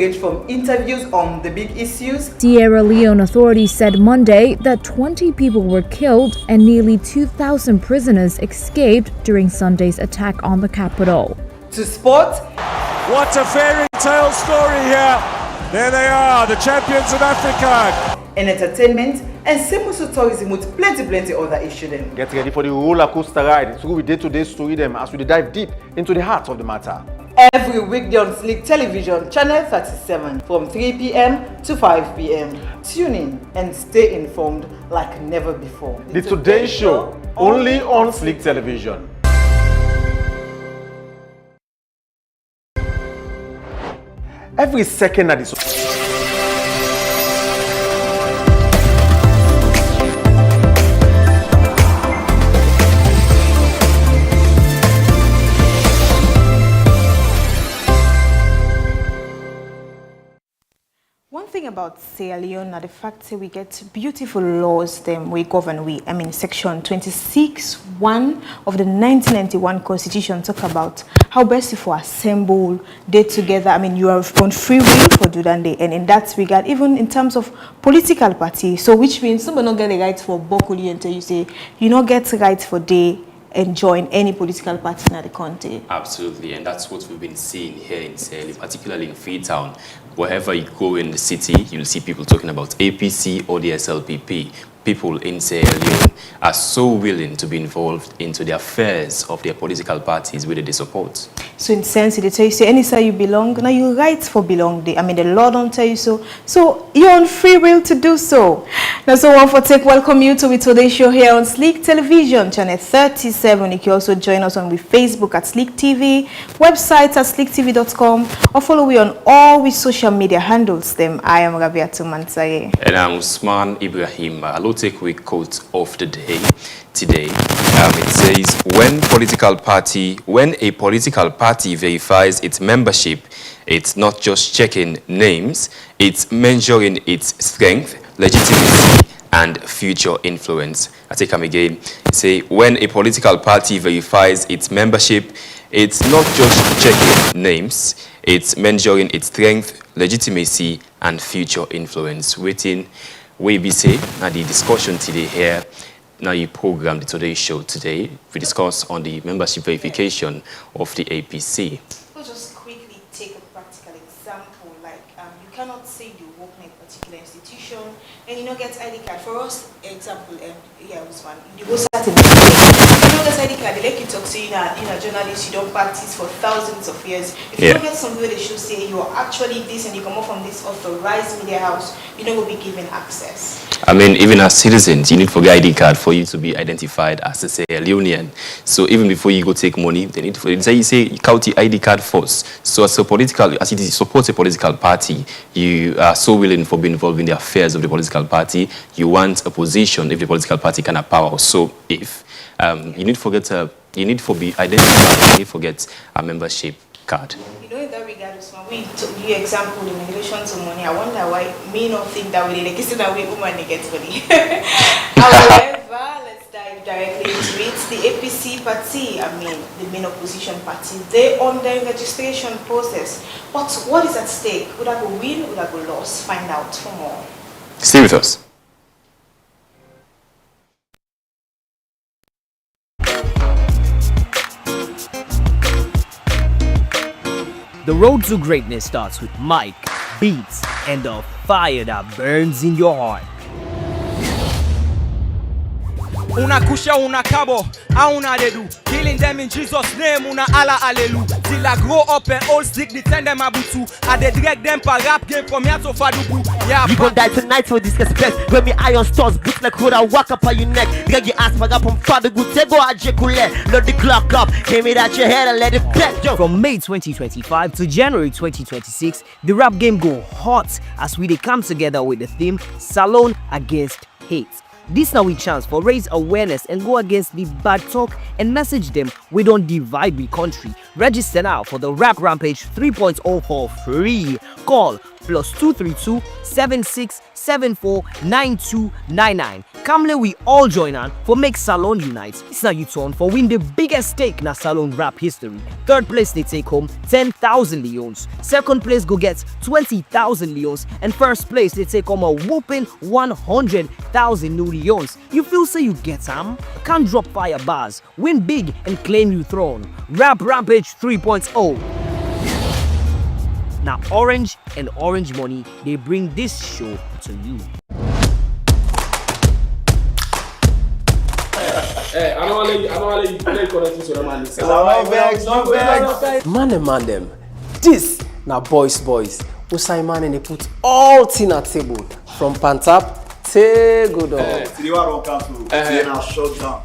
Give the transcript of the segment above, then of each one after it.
range from interviews on the big issues. Sierra Leone authorities said Monday that 20 people were killed and nearly 2,000 prisoners escaped during Sunday's attack on the capital. To sport. What a fairy tale story here. There they are, the champions of Africa. And entertainment and simple tourism with plenty other issues. Get ready for the roller coaster ride through with day-to-day story them as we dive deep into the heart of the matter. Every weekday on Slick Television, channel 37 from 3 p.m. to 5 p.m. Tune in and stay informed like never before. The Today Show, only on Slick Television. Every second that is one thing about Sierra Leone, the fact that we get beautiful laws them we govern we. I mean, section 26(1) of the 1991 Constitution talk about how best if we assemble, day together. I mean, you are on free will for do that day, and in that regard, even in terms of political party, so which means somebody not get the right for Bokuli until you say you not get the right for day and join any political party in the country. Absolutely, and that's what we've been seeing here in Sierra Leone, particularly in Freetown. Wherever you go in the city, you'll see people talking about APC or the SLPP. People in Sierra Leone are so willing to be involved into the affairs of their political parties whether they support. So in sense, they tell you, say, any side you belong, now you right for belong there. I mean, the law don't tell you so. So you're on free will to do so. Now, so one for take welcome you to today's show here on Slick Television, channel 37. You can also join us on with Facebook at Slick TV, website at slicktv.com, or follow me on all with social media handles them. I am Rabiatu Mansaye. And I'm Usman Ibrahim. I'll take a quick quote of the day today. It says, when a political party verifies its membership, it's not just checking names, it's measuring its strength, legitimacy, and future influence. I take them again. Say, when a political party verifies its membership, it's not just checking names, it's measuring its strength, legitimacy, and future influence. Waiting, we be say, now the discussion today here, now you program the Today Show today. We discuss on the membership verification of the APC. We'll just quickly take a practical example. Like, you cannot say you work in a particular institution and you don't get ID card. For us, example, yeah, Usman, you go certain. You don't get ID card, they let you talk to you in a journalist, you don't practice for thousands of years. If you don't get somewhere they should say you are actually this and you come up from this authorized media house, you don't go be given access. I mean, even as citizens, you need for the ID card for you to be identified as a Sierra Leonean. So even before you go take money, they need to say you count the ID card first. So as it supports a political party, you are so willing for being involved in the affairs of the political party. You want a position if the political party can have power. So if you need to be identified, you need to forget a membership card. You know, in that regard, Usman, we took the example in relation to money. I wonder why me not think that way. Like, it's that way woman gets money. However, let's dive directly into it. The APC party, I mean, the main opposition party, they on the registration process. But what is at stake? Would I go win? Would I go lose? Find out for more. Stay with us. The road to greatness starts with mic, beats, and the fire that burns in your heart. Una kusha, una cabo, una dedu. Killing them in Jesus' name, una ala alelu. Till I grow up and all stick, the tend them abutu. I dey direct them pa rap game from here to Fadubu. Yeah, you gon' die tonight for this respect. When me iron stores, boots like road, I walk up on your neck. Drag your ass, my rap from Fadubu. Tego ajekule, load the clock up. Came it out your head and let it dead, yo. From May 2025 to January 2026, the rap game go hot as we dey come together with the theme Salon Against Hate. This now we chance for raise awareness and go against the bad talk and message them we don't divide the country. Register now for the Rap Rampage 3.0 for free. Call +232 7674 9299. Kamle we all join on for make Salon unite. It's now you turn for win the biggest stake na Salon rap history. Third place they take home 10,000 leons. Second place go get 20,000 leons. And first place they take home a whooping 100,000 new leons. You feel say you get them? Can't drop fire bars. Win big and claim you throne. Rap Rampage 3.0. Now Orange and Orange Money, they bring this show to you. Hey, I don't want to let you connect to the man. Man them. This na boys. Usai man and they put all thing at table from Pantap to Godo.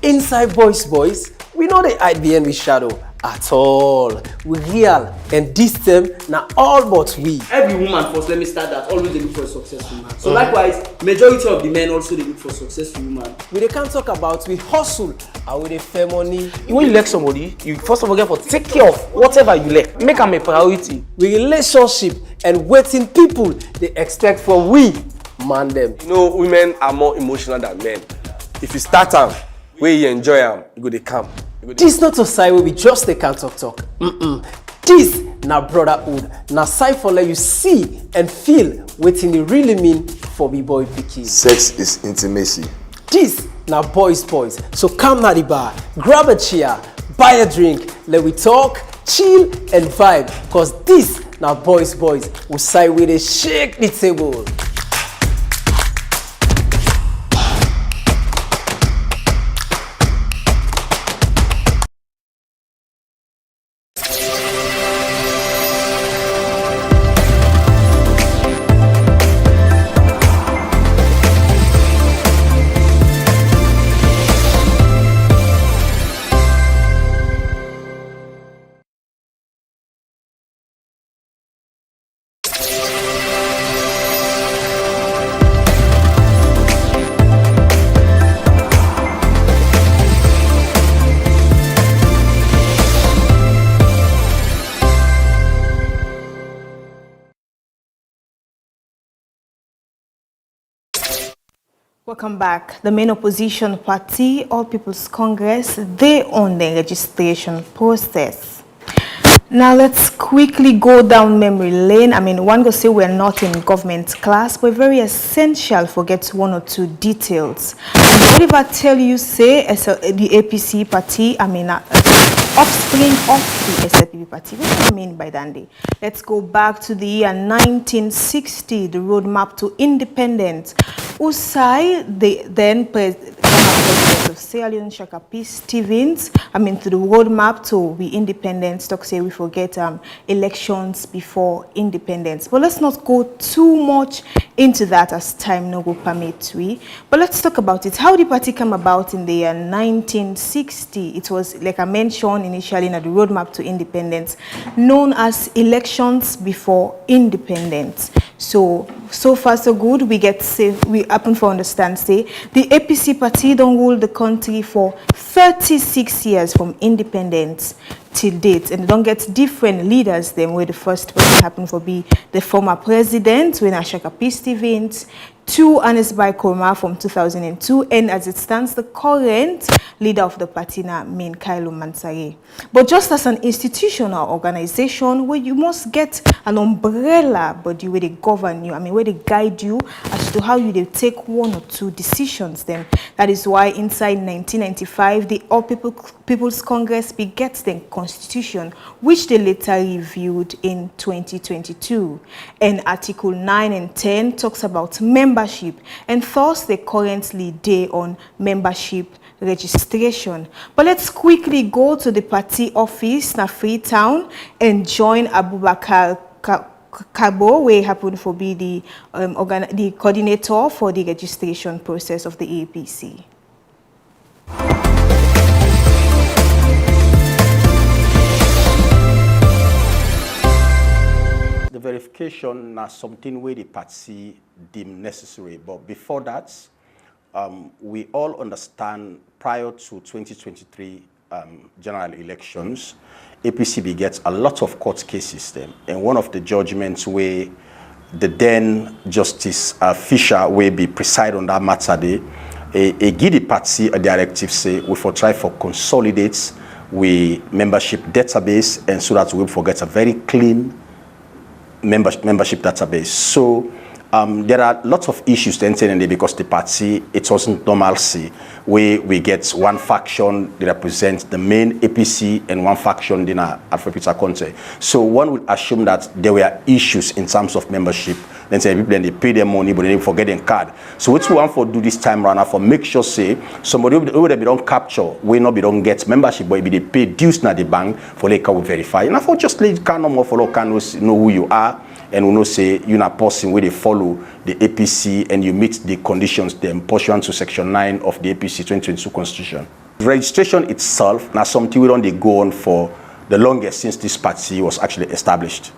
Inside boys, we know they hide behind with shadow at all. We real and this them na all but we. Every woman first, let me start that, always they look for a successful man. So likewise, majority of the men also they look for successful woman. We they can't talk about we hustle and we they fair money. When you like somebody, you first of all get for take care of whatever you like. Make them a priority. We relationship and waiting people they expect from we man them. You know, women are more emotional than men. If you start them, where you enjoy them, you go they come. This not a side where we just they can't talk. This na brotherhood. Na side for let you see and feel what they really mean for B-boy picky. Sex is intimacy. This na boys. So come na the bar, grab a chair, buy a drink, let we talk, chill and vibe. Cause this na boys who side where they shake the table. Welcome back. The main opposition party, All People's Congress, they own the registration process. Now let's quickly go down memory lane. I mean, one go say we're not in government class, but very essential for get one or two details. And what if I tell you, say, the APC party, I mean, offspring of the SLPP party. What do I mean by that? Let's go back to the year 1960, the roadmap to independence. Usai, the then president of Sierra Leone, Shaka P. Stevens, I mean, to the roadmap to be independent, talk say we forget elections before independence. But let's not go too much into that as time no go permit we. But let's talk about it. How the party came about in the year 1960? It was, like I mentioned initially, in the roadmap to independence, known as elections before independence. So far so good. We get safe. We happen for understand. Say the APC party don't rule the country for 36 years from independence till date, and they don't get different leaders. Them where the first person happened for be the former president, when Shaka P. Stevens, to Anis Bai Koroma from 2002, and as it stands, the current leader of the party now, Min Kailu Mansari. But just as an institutional organization, where you must get an umbrella body where they govern you, I mean, where they guide you as to how you they take one or two decisions. Then that is why inside 1995, the All People's Congress begets the Constitution, which they later reviewed in 2022. And Article 9 and 10 talks about membership, and thus they currently day on membership registration. But let's quickly go to the party office in Freetown and join Abubakar Kabo, where happened to be the coordinator for the registration process of the APC. The verification is something where the party deem necessary, but before that, we all understand prior to 2023 general elections, APC begets a lot of court cases then, and one of the judgments where the then Justice Fisher will be preside on that matter day, a giddy party a directive say we for try for consolidate we membership database and so that we forget a very clean membership database. So there are lots of issues entering there because the party, it wasn't normalcy. We get one faction that represents the main APC and one faction in Alfred Peter Conte. So one would assume that there were issues in terms of membership. Then say people they pay their money but they forget their card. So what we want for do this time around for make sure say somebody who would be don't capture, we not be don't get membership, but if they pay dues na the bank for they can verify. And I for just let can no more follow can know who you are. And we know say you're not person where they follow the APC and you meet the conditions then pursuant to Section 9 of the APC 2022 Constitution. Registration itself now something we don't they go on for the longest since this party was actually established.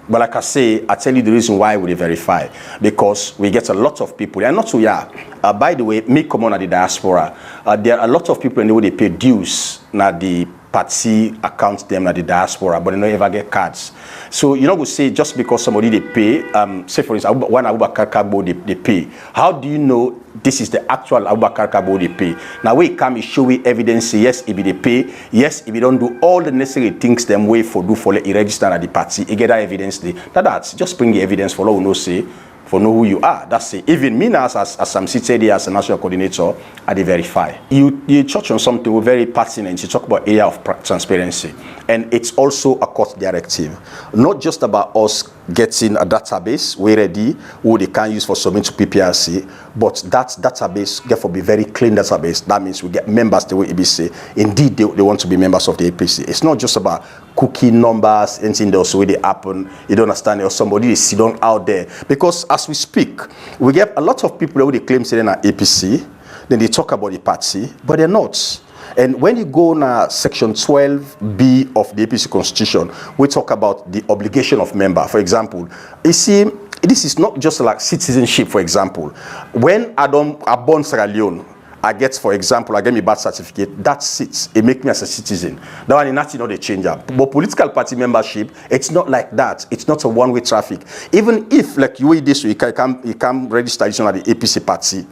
But like I say, I tell you the reason why we verify. Because we get a lot of people, and not so yeah. By the way, me come on at the diaspora. There are a lot of people in the way they pay dues na the party account them at the diaspora, but they don't ever get cards. So you know we say just because somebody they pay, say for instance, one Abubakar Kabo they pay. How do you know this is the actual Abubakar Kabo they pay? Now we come show you evidence, say, yes, if they pay, yes, if you don't do all the necessary things them way for do for the register at the party, you get that evidence there. That's just bring the evidence for all who know say. For know who you are. That's it. Even me now, as I'm sitting here as a national coordinator, I verify. You touch on something very pertinent. You talk about area of transparency. And it's also a court directive. Not just about us getting a database, we're ready, who they can use for submitting to PPRC, but that database, therefore, be very clean database. That means we get members the way EBC. Indeed, they want to be members of the APC. It's not just about cookie numbers, anything else where they happen, you don't understand, or somebody is sit down out there. Because as we speak, we get a lot of people who they claim they're an APC, then they talk about the party, but they're not. And when you go now Section 12B of the APC Constitution, we talk about the obligation of member. For example, you see, this is not just like citizenship, for example. When I born Sierra Leone, I get, for example, I get my birth certificate, that sits, it makes me as a citizen. That one is not a change up. But political party membership, it's not like that. It's not a one-way traffic. Even if, like you this way, you can register at the APC party,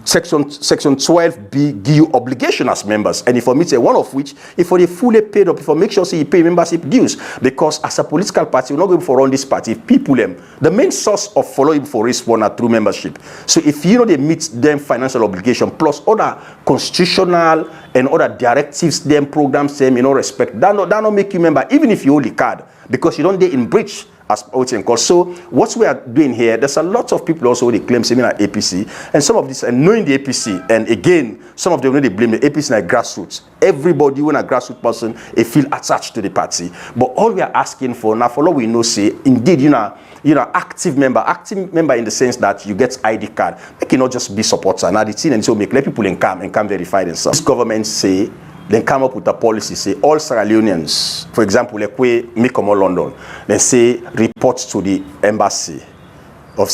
Section 12B give you obligation as members. And if for me, one of which, if for the fully paid up, if for make sure you pay membership dues. Because as a political party, we're not going for run this party. If people, the main source of following for respond are through membership. So if you know they meet them financial obligation, plus other constitutional and other directives, them programs, them, respect. That not make you member, even if you hold the card, because you don't get in breach as voting call. So what we are doing here, there's a lot of people also they claim similar APC, and some of this and knowing the APC, and again, some of them they blame the APC like grassroots. Everybody when a grassroots person, they feel attached to the party. But all we are asking for now, for all we know, say indeed, active member in the sense that you get ID card. Make it not just be supporter. Now the thing and so make let people come verify themselves. This government say then come up with a policy, say all Sierra Leoneans, for example, like we make come London, then say report to the embassy of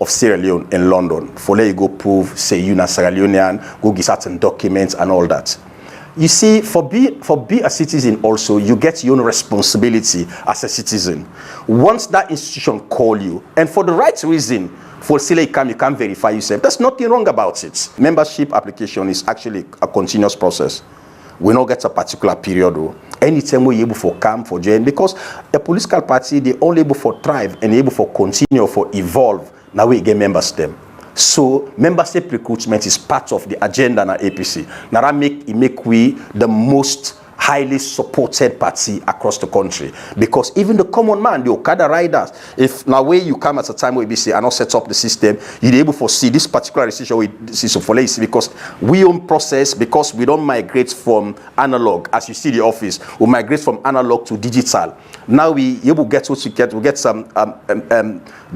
Sierra Leone in London. For let you go prove, say you're not Sierra Leonean, go get certain documents and all that. You see, for be a citizen also, you get your own responsibility as a citizen. Once that institution call you, and for the right reason, for say you can verify yourself, there's nothing wrong about it. Membership application is actually a continuous process. We don't get a particular period though. Anytime we're able for come, for join, because a political party, they only able for thrive and able for continue, for evolve. Now we get members them. So membership recruitment is part of the agenda na APC. Now that make we the most highly supported party across the country, because even the common man, the Okada riders, if now way you come at a time where we say and not set up the system, you're able to see this particular decision we see so for lazy, because we own process, because we don't migrate from analog. As you see the office, we migrate from analog to digital. Now we able to get what you get. We get some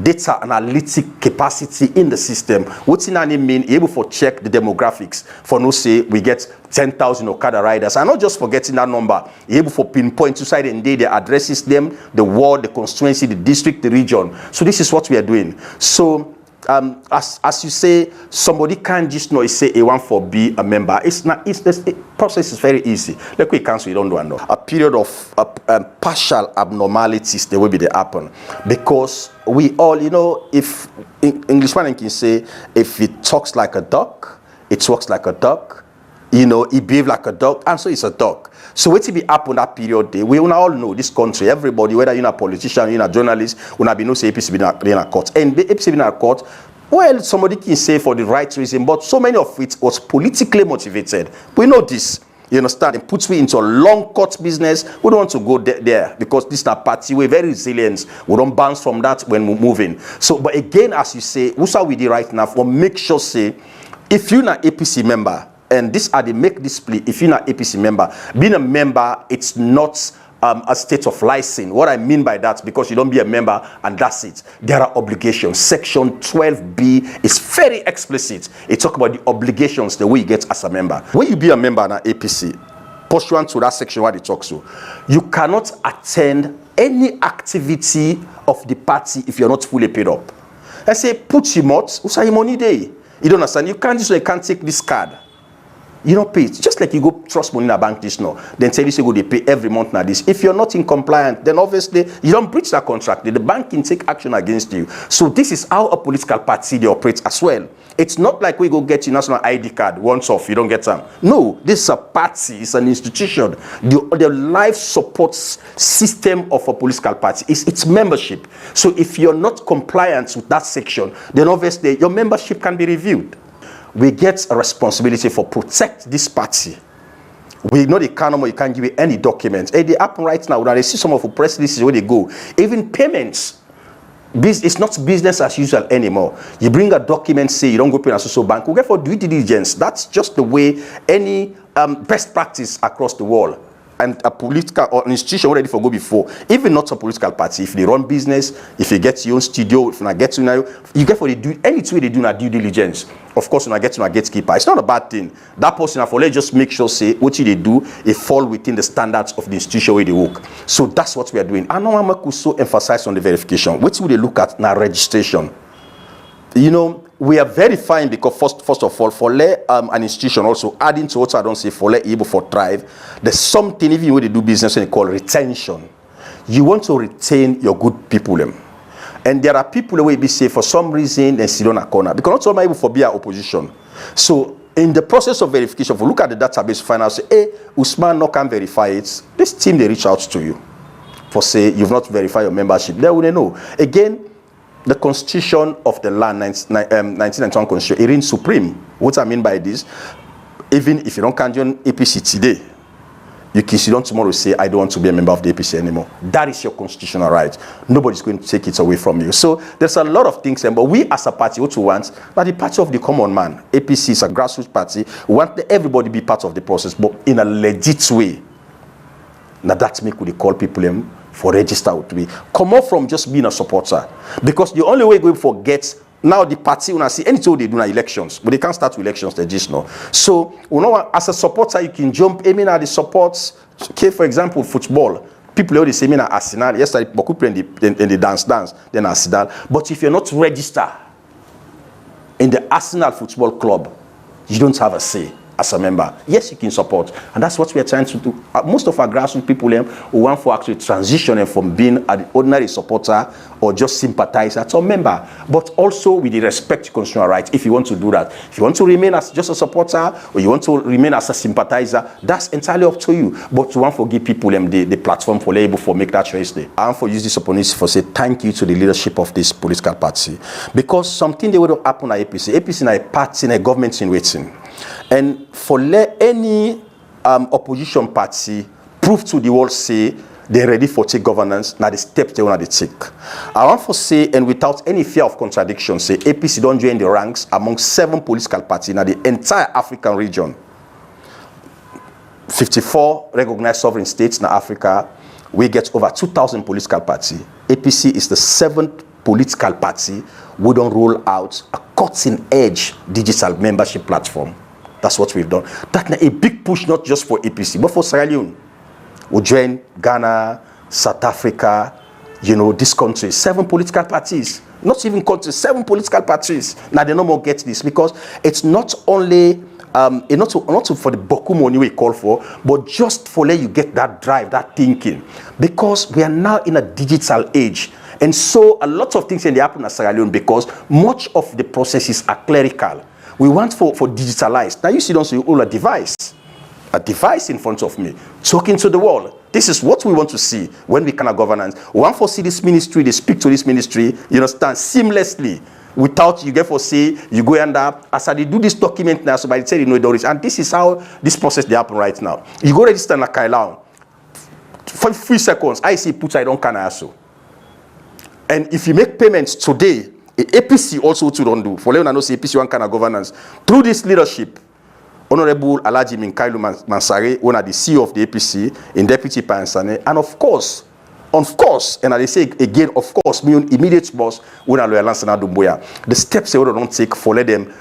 data analytic capacity in the system. What's in any mean able to check the demographics. For no say we get 10,000 Okada riders. I'm not just forgetting that number. You're able to pinpoint to side and day the addresses them, the ward, the constituency, the district, the region. So this is what we are doing. So as you say, somebody can't just say A1 for be a member. It's not. The process is very easy. Like we cancel, you don't do no. A period of partial abnormalities, they will be the happen because we all, if Englishman can say, if it talks like a duck, it walks like a duck. It behaves like a dog, and so it's a dog. So what will be happen that period day? We all know this country, everybody, whether you're a politician, you're a journalist, when be no say APC be in a court. And the APC be in a court, well, somebody can say for the right reason, but so many of it was politically motivated. We know this. You understand? It puts me into a long court business. We don't want to go there because this is a party. We're very resilient. We don't bounce from that when we're moving. So, but again, as you say, what's we do right now? For make sure say, if you're an APC member, and this are the make this plea, if you're an APC member, being a member, it's not a state of license. What I mean by that, because you don't be a member and that's it. There are obligations. Section 12B is very explicit. It talks about the obligations, the way you get as a member. When you be a member in an APC, pursuant to that section what it talks to, you cannot attend any activity of the party if you're not fully paid up. I say, put your mouth, who's your money there? You don't understand? You can't take this card. You don't pay it. Just like you go trust money in a bank this now, then tell you say go they pay every month now this. If you're not in compliance, then obviously you don't breach that contract. The bank can take action against you. So this is how a political party they operate as well. It's not like we go get your national ID card once off, you don't get some. No, this is a party, it's an institution. The life support system of a political party is its membership. So if you're not compliant with that section, then obviously your membership can be reviewed. We get a responsibility for protect this party. We know the economy, you can't give you any documents. And they happen right now. When they see some of the press releases where they go, even payments. It's not business as usual anymore. You bring a document, say you don't go pay an social bank. We get for due diligence. That's just the way any best practice across the world. And a political or an institution already for go before, even not a political party, if they run business, if you get your own studio, if you get to now, you get for they do anything they do na due diligence. Of course, when I get to a gatekeeper, it's not a bad thing. That person, for let's just make sure say what they do, it fall within the standards of the institution where they work. So that's what we are doing. I know I'm also emphasize on the verification. What will they look at now? Registration. We are verifying because first of all, for an institution also adding to what I don't say for able for thrive, there's something even when they do business and they call retention. You want to retain your good people. And there are people who will be say for some reason they sit on a corner because not all able for be our opposition. So in the process of verification, if you look at the database, find out say, hey, Usman no can verify it. This team they reach out to you for say you've not verified your membership. They will know. Again, the constitution of the land, 1991 constitution, it reigns supreme. What I mean by this, even if you don't can join APC today, you can sit down tomorrow say, I don't want to be a member of the APC anymore. That is your constitutional right. Nobody's going to take it away from you. So there's a lot of things, but we as a party, what we want, but the party of the common man, APC is a grassroots party. We want everybody to be part of the process, but in a legit way. Now that's make we call people for register to be come off from just being a supporter, because the only way we forget now the party when I see anything they do in elections, but they can't start with elections they just know. So as a supporter you can jump in at the supports. Okay, for example, football. People already say me na Arsenal. Yesterday, people play in the dance, then Arsenal. But if you're not registered in the Arsenal Football Club, you don't have a say. As a member, yes, you can support, and that's what we are trying to do. Most of our grassroots people who want for actually transitioning from being an ordinary supporter or just sympathizer to a member, but also with the respect to constitutional rights. If you want to do that, if you want to remain as just a supporter or you want to remain as a sympathizer, that's entirely up to you. But you want to give people the platform for able for make that choice there. I want to use this opportunity for say thank you to the leadership of this political party, because something they would happen at APC. APC is a party in a government in waiting. And for any opposition party prove to the world say they're ready for take governance, now the steps they want to take. I want to say, and without any fear of contradiction, say APC don't join the ranks among 7 political parties in the entire African region. 54 recognized sovereign states in Africa. We get over 2,000 political parties. APC is the 7th political party we don't roll out a cutting-edge digital membership platform. That's what we've done. That's a big push, not just for APC, but for Sierra Leone. We join Ghana, South Africa, this country. 7 political parties. Not even countries, 7 political parties. Now they no more get this because it's not only not for the boku money we call for, but just for let you get that drive, that thinking. Because we are now in a digital age. And so a lot of things in the happen at Sierra Leone because much of the processes are clerical. We want for digitalized. Now you see, don't see all a device in front of me, talking to the world. This is what we want to see when we can governance. We want to see this ministry, they speak to this ministry, you understand, seamlessly, without you get for say, you go under, as I do this document now, somebody tell you know it. And this is how this process they happen right now. You go register in a Kailan, for 3 seconds, I see put I don't can also. And if you make payments today, APC also to don't do. For Leon, I know say APC one kind of governance. Through this leadership, Honorable Alhaji Minkailu Mansare, one of the CEO of the APC, in Deputy Pansane, and of course, and I say again, of course, my immediate boss, when I Lansana Dumbuya, the steps they don't take for let them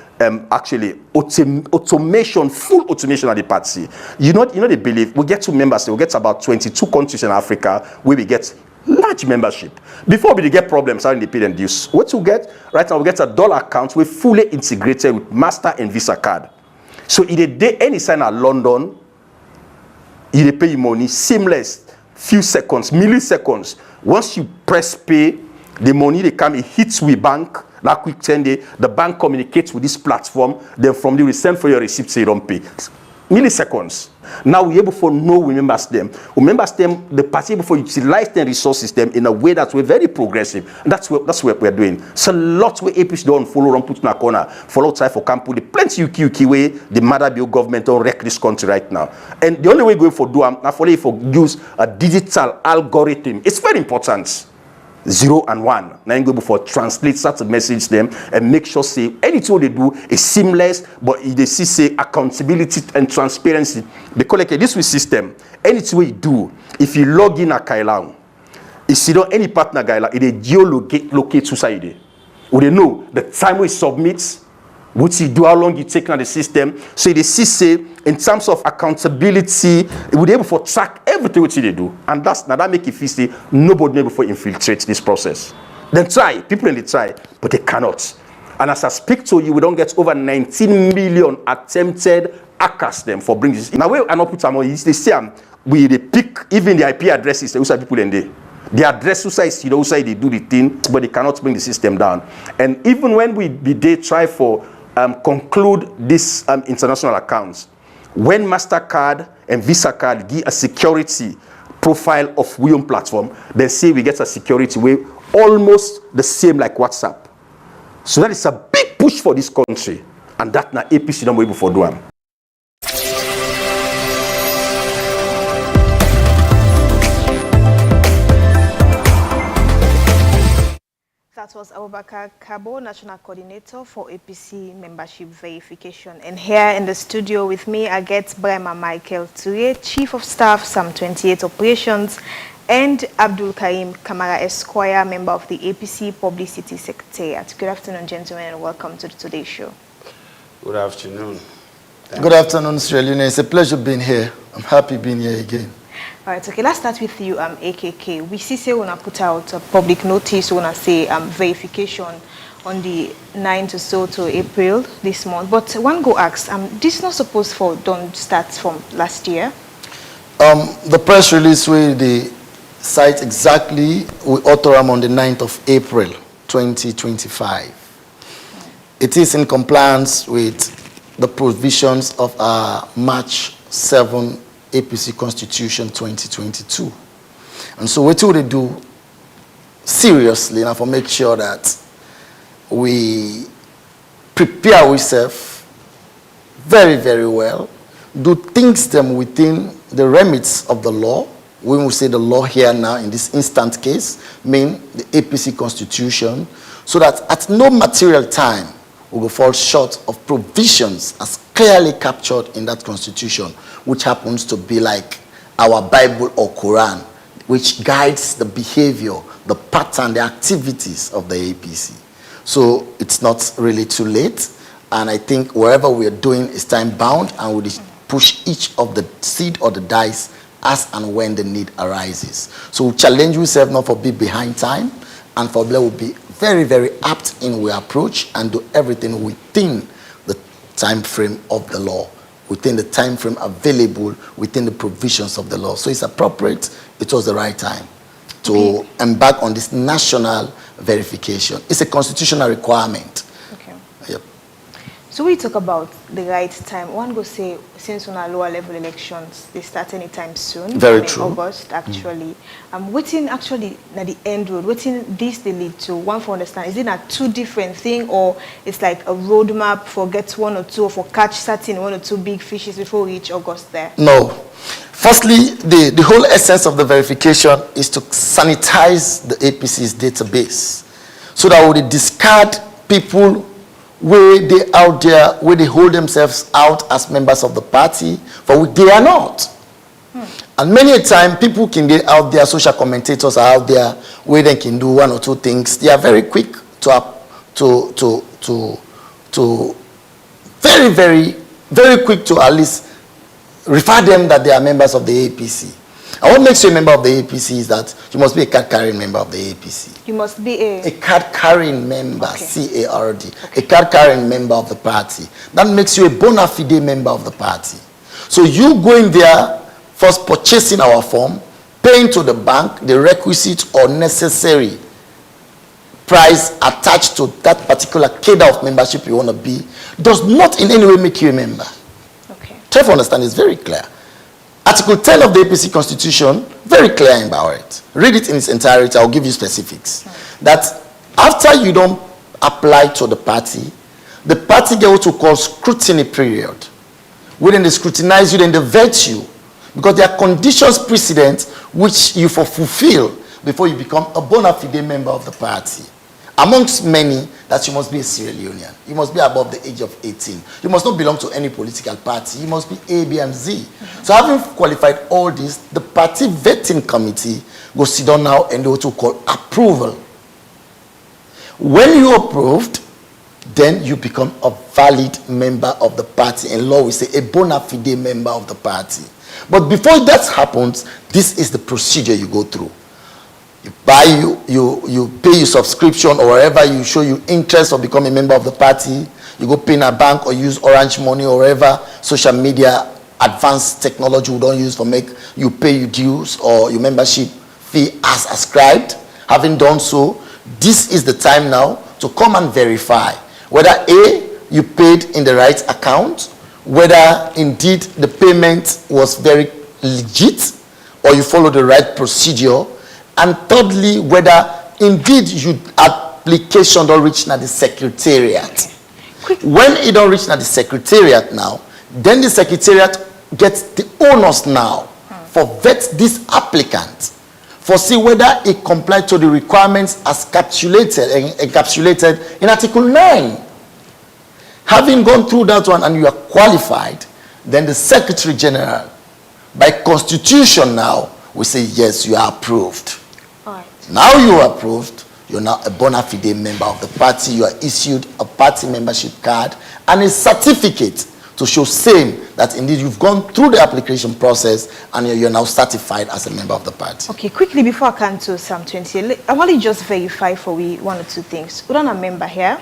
actually automation, full automation of the party. You know they believe we get to members, we get about 22 countries in Africa where we get large membership. Before we get problems, how independent use. What you get right now, we get a dollar account with fully integrated with Master and Visa card. So in a day, any sign at London, you pay money, seamless, few seconds, milliseconds. Once you press pay, the money they come, it hits with bank, that quick 10 day, the bank communicates with this platform, then from there we send for your receipt so you don't pay. Milliseconds. Now we're able to know we members them. We members them, the party able to utilize their resources them in a way that we're very progressive. And that's what we're doing. So lots where APC don't follow and put in a corner, follow try for camp, the plenty UQ way, the matter bill government don't wreck this country right now. And the only way going for do now for use a digital algorithm. It's very important. 0 and 1. Now you go before translate such a message them and make sure say anything they do is seamless, but they see say accountability and transparency. Because like this with system, anything we do, if you log in a Kailan, if you don't any partner guy like it geolocate society. Would they know the time we submit, what you do, how long you take on the system. So they see say in terms of accountability, it would be able to track everything what they do. And that make it feel say nobody able to infiltrate this process. Then try, people in the try, but they cannot. And as I speak to you, we don't get over 19 million attempted hackers them for bringing this. In a way, I not put them on, they say we they pick even the IP addresses, they people in there. The address who say they do the thing, but they cannot bring the system down. And even when they try for conclude this international accounts, when MasterCard and Visa card give a security profile of William platform, they say we get a security way almost the same like WhatsApp. So that is a big push for this country, and that na APC don't able for do am. That was Abubakar Kabo, National Coordinator for APC Membership Verification. And here in the studio with me, I get Brema Michael Ture, Chief of Staff, SAM 28 Operations, and Abdul Karim Kamara Esquire, member of the APC Publicity Secretariat. Good afternoon, gentlemen, and welcome to today's show. Good afternoon. Good afternoon, Sierra Leone. It's a pleasure being here. I'm happy being here again. All right, okay, let's start with you, AKK. We see say when I put out a public notice, when I say verification on the 9th or so to April this month. But one go asks, this not supposed for don't start from last year? The press release where the site exactly, we author them on the 9th of April, 2025. It is in compliance with the provisions of our March 7 APC Constitution 2022. And so what do they do seriously now for make sure that we prepare ourselves very, very well, do things them within the remits of the law. When we say the law here now in this instant case, mean the APC Constitution, so that at no material time we will fall short of provisions as clearly captured in that constitution, which happens to be like our Bible or Quran, which guides the behavior, the pattern, the activities of the APC. So it's not really too late, and I think wherever we are doing is time bound, and we push each of the seed or the dice as and when the need arises. So challenge yourself not for be behind time, and for will be very, very apt in our approach and do everything within the time frame of the law, within the time frame available, within the provisions of the law. So it's appropriate, it was the right time to embark on this national verification. It's a constitutional requirement. Okay. Yep. So we talk about the right time. One go say, since on our lower level elections, they start anytime soon. Very true. August, actually. Waiting actually at the end road, waiting this they lead to, one for understand, is it a two different thing, or it's like a roadmap for get one or two, or for catch certain one or two big fishes before we reach August there? No. Firstly, the whole essence of the verification is to sanitize the APC's database so that we discard people where they out there, where they hold themselves out as members of the party, for which they are not. And many a time, people can get out there, social commentators are out there, where they can do one or two things. They are very quick very quick to at least refer them that they are members of the APC. And what makes you a member of the APC is that you must be a card-carrying member of the APC. You must be a card-carrying member, C-A-R-D, a card-carrying member of the party. That makes you a bona fide member of the party. So you going there, first purchasing our form, paying to the bank the requisite or necessary price attached to that particular cadre of membership you want to be, does not in any way make you a member. Try to understand, it's very clear. Article 10 of the APC Constitution, very clear about it. Read it in its entirety, I'll give you specifics. That after you don't apply to the party get what we call scrutiny period. When they scrutinize you, then they vet you. Because there are conditions precedent which you fulfill before you become a bona fide member of the party. Amongst many, that you must be a Sierra Leonean. You must be above the age of 18. You must not belong to any political party. You must be A, B, and Z. So having qualified all this, the party vetting committee will sit down now and do what we call approval. When you approved, then you become a valid member of the party. In law, we say a bona fide member of the party. But before that happens, this is the procedure you go through. You buy, you pay your subscription or wherever you show you interest or become a member of the party. You go pay in a bank or use Orange Money or wherever social media advanced technology we don't use for make you pay your dues or your membership fee as ascribed. Having done so, this is the time now to come and verify whether A, you paid in the right account, whether indeed the payment was very legit or you follow the right procedure. And thirdly, whether indeed your application don't reach now the secretariat. When it don't reach now the secretariat now, then the secretariat gets the onus now for vet this applicant, for see whether it complies to the requirements as encapsulated in Article 9. Having gone through that one and you are qualified, then the Secretary General, by constitution now, will say, yes, you are approved. Now you are approved, you're now a bona fide member of the party, you are issued a party membership card and a certificate to show same that indeed you've gone through the application process and you're now certified as a member of the party. Okay, quickly before I come to Psalm 20, I want to just verify for we one or two things. We don't have a member here,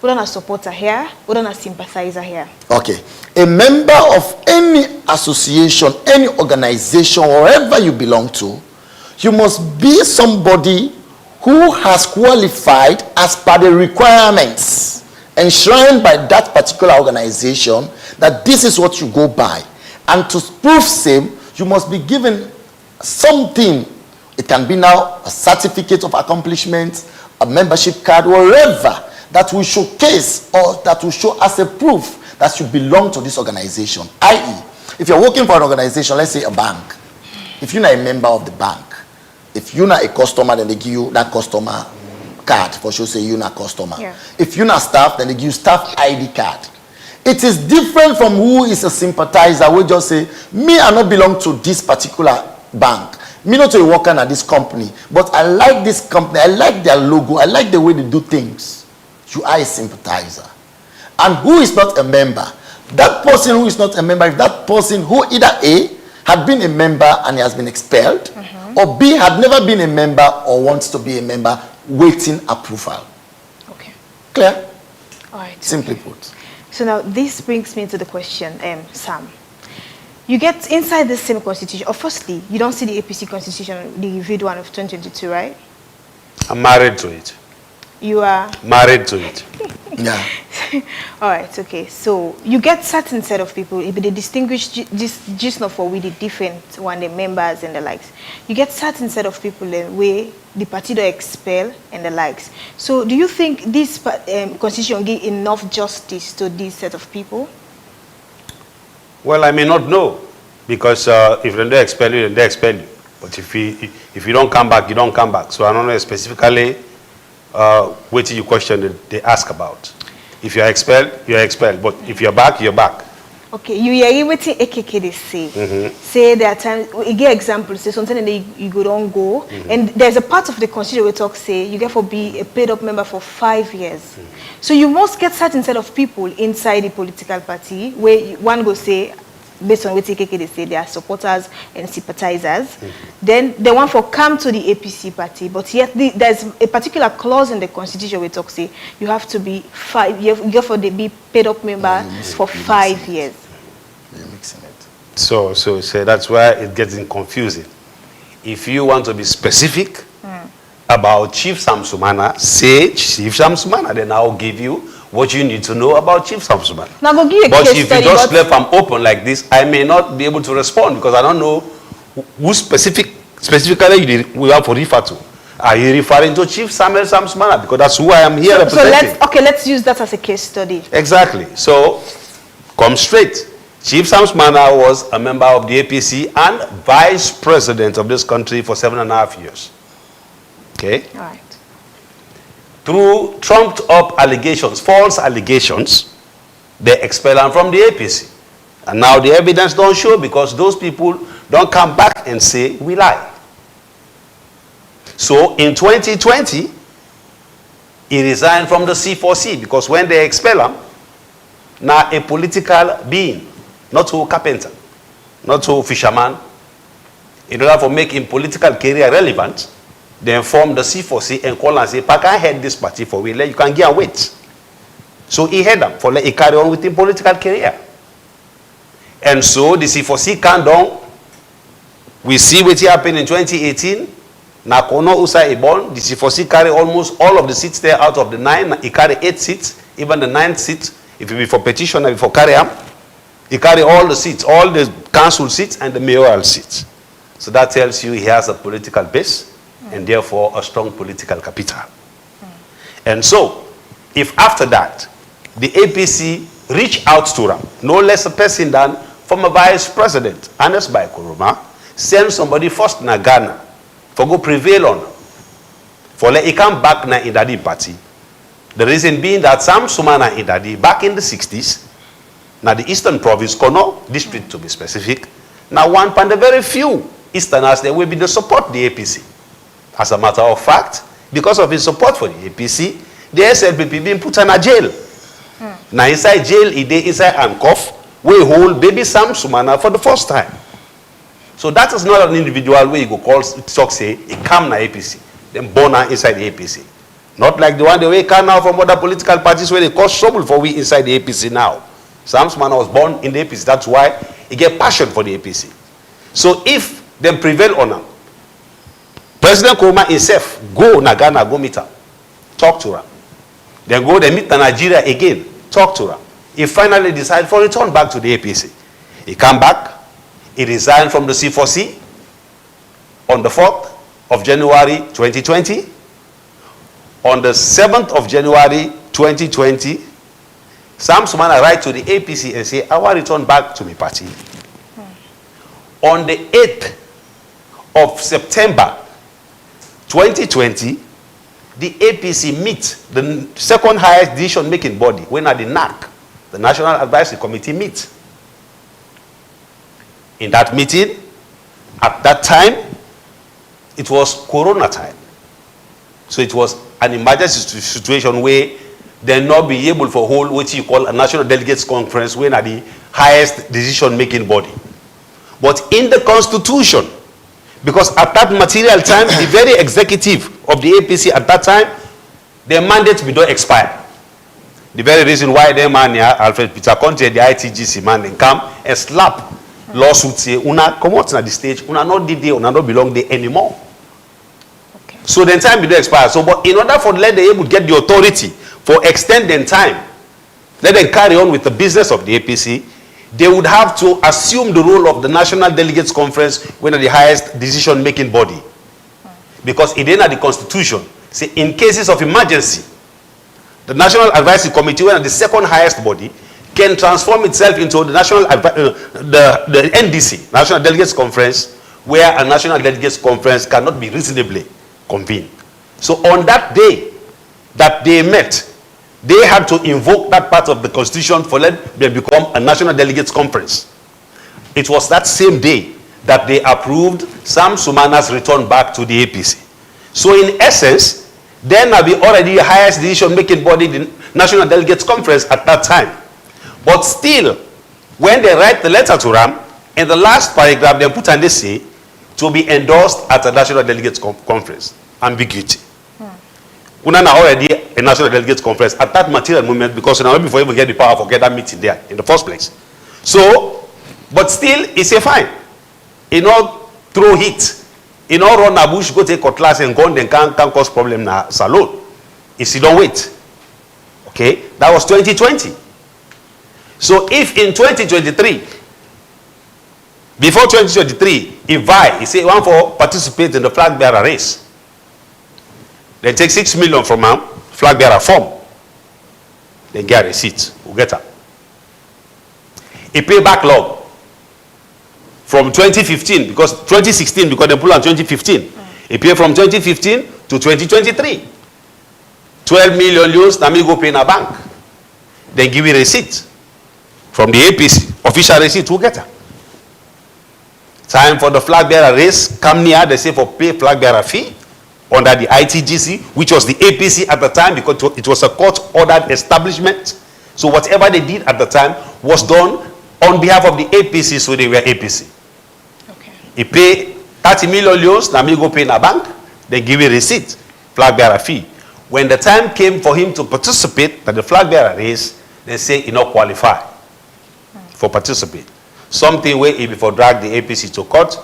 we don't have a supporter here, we don't have a sympathizer here. Okay, a member of any association, any organization, wherever you belong to, you must be somebody who has qualified as per the requirements enshrined by that particular organization, that this is what you go by. And to prove same, you must be given something. It can be now a certificate of accomplishment, a membership card, wherever, that will showcase or that will show as a proof that you belong to this organization. I.e., if you're working for an organization, let's say a bank, if you're not a member of the bank, if you're not a customer, then they give you that customer card for sure, say you're not a customer. Yeah. If you're not staff, then they give you staff ID card. It is different from who is a sympathizer. We just say, me, I not belong to this particular bank. Me not to a worker at this company, but I like this company. I like their logo. I like the way they do things. You are a sympathizer. And who is not a member? That person who is not a member, if that person who either A, had been a member and he has been expelled, or B, had never been a member or wants to be a member waiting approval. Okay. Clear? All right. Simply put. So now this brings me to the question, Sam. You get inside the same constitution, or firstly, you don't see the APC constitution, the reviewed one of 2022, right? I'm married to it. You are? Married to it. Yeah. All right, okay. So you get certain set of people, if they distinguish just not for with the different one, the members and the likes. You get certain set of people where the party do expel and the likes. So do you think this constitution give enough justice to this set of people? Well, I may not know, because if they expel you, then they expel you. But if you don't come back, you don't come back. So I don't know specifically what you question that they ask about. If you're expelled, you're expelled. But if you're back, you're back. Okay, you hear what AKK they say. Say there are times, you get examples, say something and you go don't go. And there's a part of the constitution we talk say you get for be a paid up member for 5 years. So you must get certain set of people inside the political party where one go say, based on what AKK they say, they are supporters and sympathizers. Then the one for come to the APC party, but yet there's a particular clause in the constitution we talk say you have to be you have for the be paid up member for 5 years. You're mixing it. So that's why it gets confusing. If you want to be specific about Chief Sam Sumana, say Chief Sam Sumana, then I'll give you what you need to know about Chief Sam Sumana. Now go give you a But case if study, you just left them open like this, I may not be able to respond because I don't know who specifically we have to refer to. Are you referring to Chief Samuel Sam Sumana? Because that's who I am here representing. So let's use that as a case study. Exactly. So come straight. Chief Sam Sumana was a member of the APC and vice president of this country for 7.5 years. Okay? All right. Through trumped up allegations, false allegations, they expel him from the APC. And now the evidence don't show because those people don't come back and say, we lie. So in 2020, he resigned from the C4C because when they expel him, now a political being, not a carpenter, not a fisherman, in order to make him political career relevant, they inform the C4C and call and say, I can head this party for we, you can get and wait. So he head them for he carry on with his political career. And so the C4C can down. We see what happened in 2018. Nakono Usa Ibon, the C4C carry almost all of the seats there out of the 9. He carry 8 seats, even the 9th seat, if it be for petition and for carry him, he carry all the seats, all the council seats and the mayoral seats. So that tells you he has a political base and therefore a strong political capital. And so, if after that, the APC reach out to him, no less a person than former Vice President, Ernest Bai Koroma, send somebody first na Ghana for go prevail on, for let he come back na Indadi party. The reason being that Sam Sumana Indadi, back in the 60s, now the Eastern Province, Kono district to be specific, now one pan the very few Easterners, they will be the support the APC. As a matter of fact, because of his support for the APC, the SLPP being put in a jail. Now inside jail, he dey inside handcuff, we hold baby Sam Sumana for the first time. So that is not an individual way you go call talk say he come na APC, then born inside the APC. Not like the one they come now from other political parties where they cause trouble for we inside the APC now. Sam Sumana was born in the APC. That's why he get passion for the APC. So if them prevail on him, President Koroma himself go na Ghana, go meet him, talk to him. Then go they meet Nigeria again, talk to him. He finally decided for return back to the APC. He come back, he resigned from the C4C on the 4th of January 2020. On the 7th of January 2020, Sam Sumana write to the APC and say, I want to return back to my party. On the 8th of September 2020, the APC meet, the second highest decision-making body, when at the NAC, the National Advisory Committee meet. In that meeting, at that time, it was Corona time. So it was an emergency situation where they not be able to hold what you call a National Delegates Conference when at the highest decision-making body. But in the constitution, because at that material time, the very executive of the APC at that time, their mandate will not expire. The very reason why their man here, Alfred Peter Conte, the ITGC man, they come and slap lawsuits, say, una come out at the stage, una not did there, una not belong there anymore. Okay. So the time will not expire. So, but in order for let them able to get the authority for extending time, let them carry on with the business of the APC, they would have to assume the role of the National Delegates Conference when at the highest decision-making body. Because it ain't the Constitution. Say, in cases of emergency, the National Advisory Committee, when at the second highest body, can transform itself into the the NDC, National Delegates Conference, where a National Delegates Conference cannot be reasonably convened. So on that day that they met, they had to invoke that part of the Constitution for them to become a National Delegates Conference. It was that same day that they approved Sam Sumana's return back to the APC. So in essence, then will be already the highest decision-making body, the National Delegates Conference at that time. But still, when they write the letter to Ram, in the last paragraph, they put and they say, to be endorsed at a National Delegates Conference. Ambiguity. Una already a National Delegates Conference at that material moment, because now before you even get the power for get that meeting there in the first place. So, but still, it's a fine. You know, throw heat. You know, run a bush, go take cutlass and gun, then can cause problem na salon. If you don't wait. Okay, that was 2020. So if in 2023, before 2023, if I say one for participate in the flag bearer race, they take 6 million from him, flag bearer form, they get a receipt, we'll get her. He pay backlog from 2015, because 2016, because they pull on 2015. He pay from 2015 to 2023. 12 million euros, now me go pay in a bank. They give you a receipt from the APC, official receipt, we'll get her. Time for the flag bearer race, come near, they say for pay flag bearer fee under the ITGC, which was the APC at the time, because it was a court-ordered establishment. So whatever they did at the time was done on behalf of the APC, so they were APC. Okay. He pay 30 million euros, now me go pay in a bank, they give a receipt, flag bearer fee. When the time came for him to participate at the flag bearer race, they say he not qualify for participate. Something where he before drag the APC to court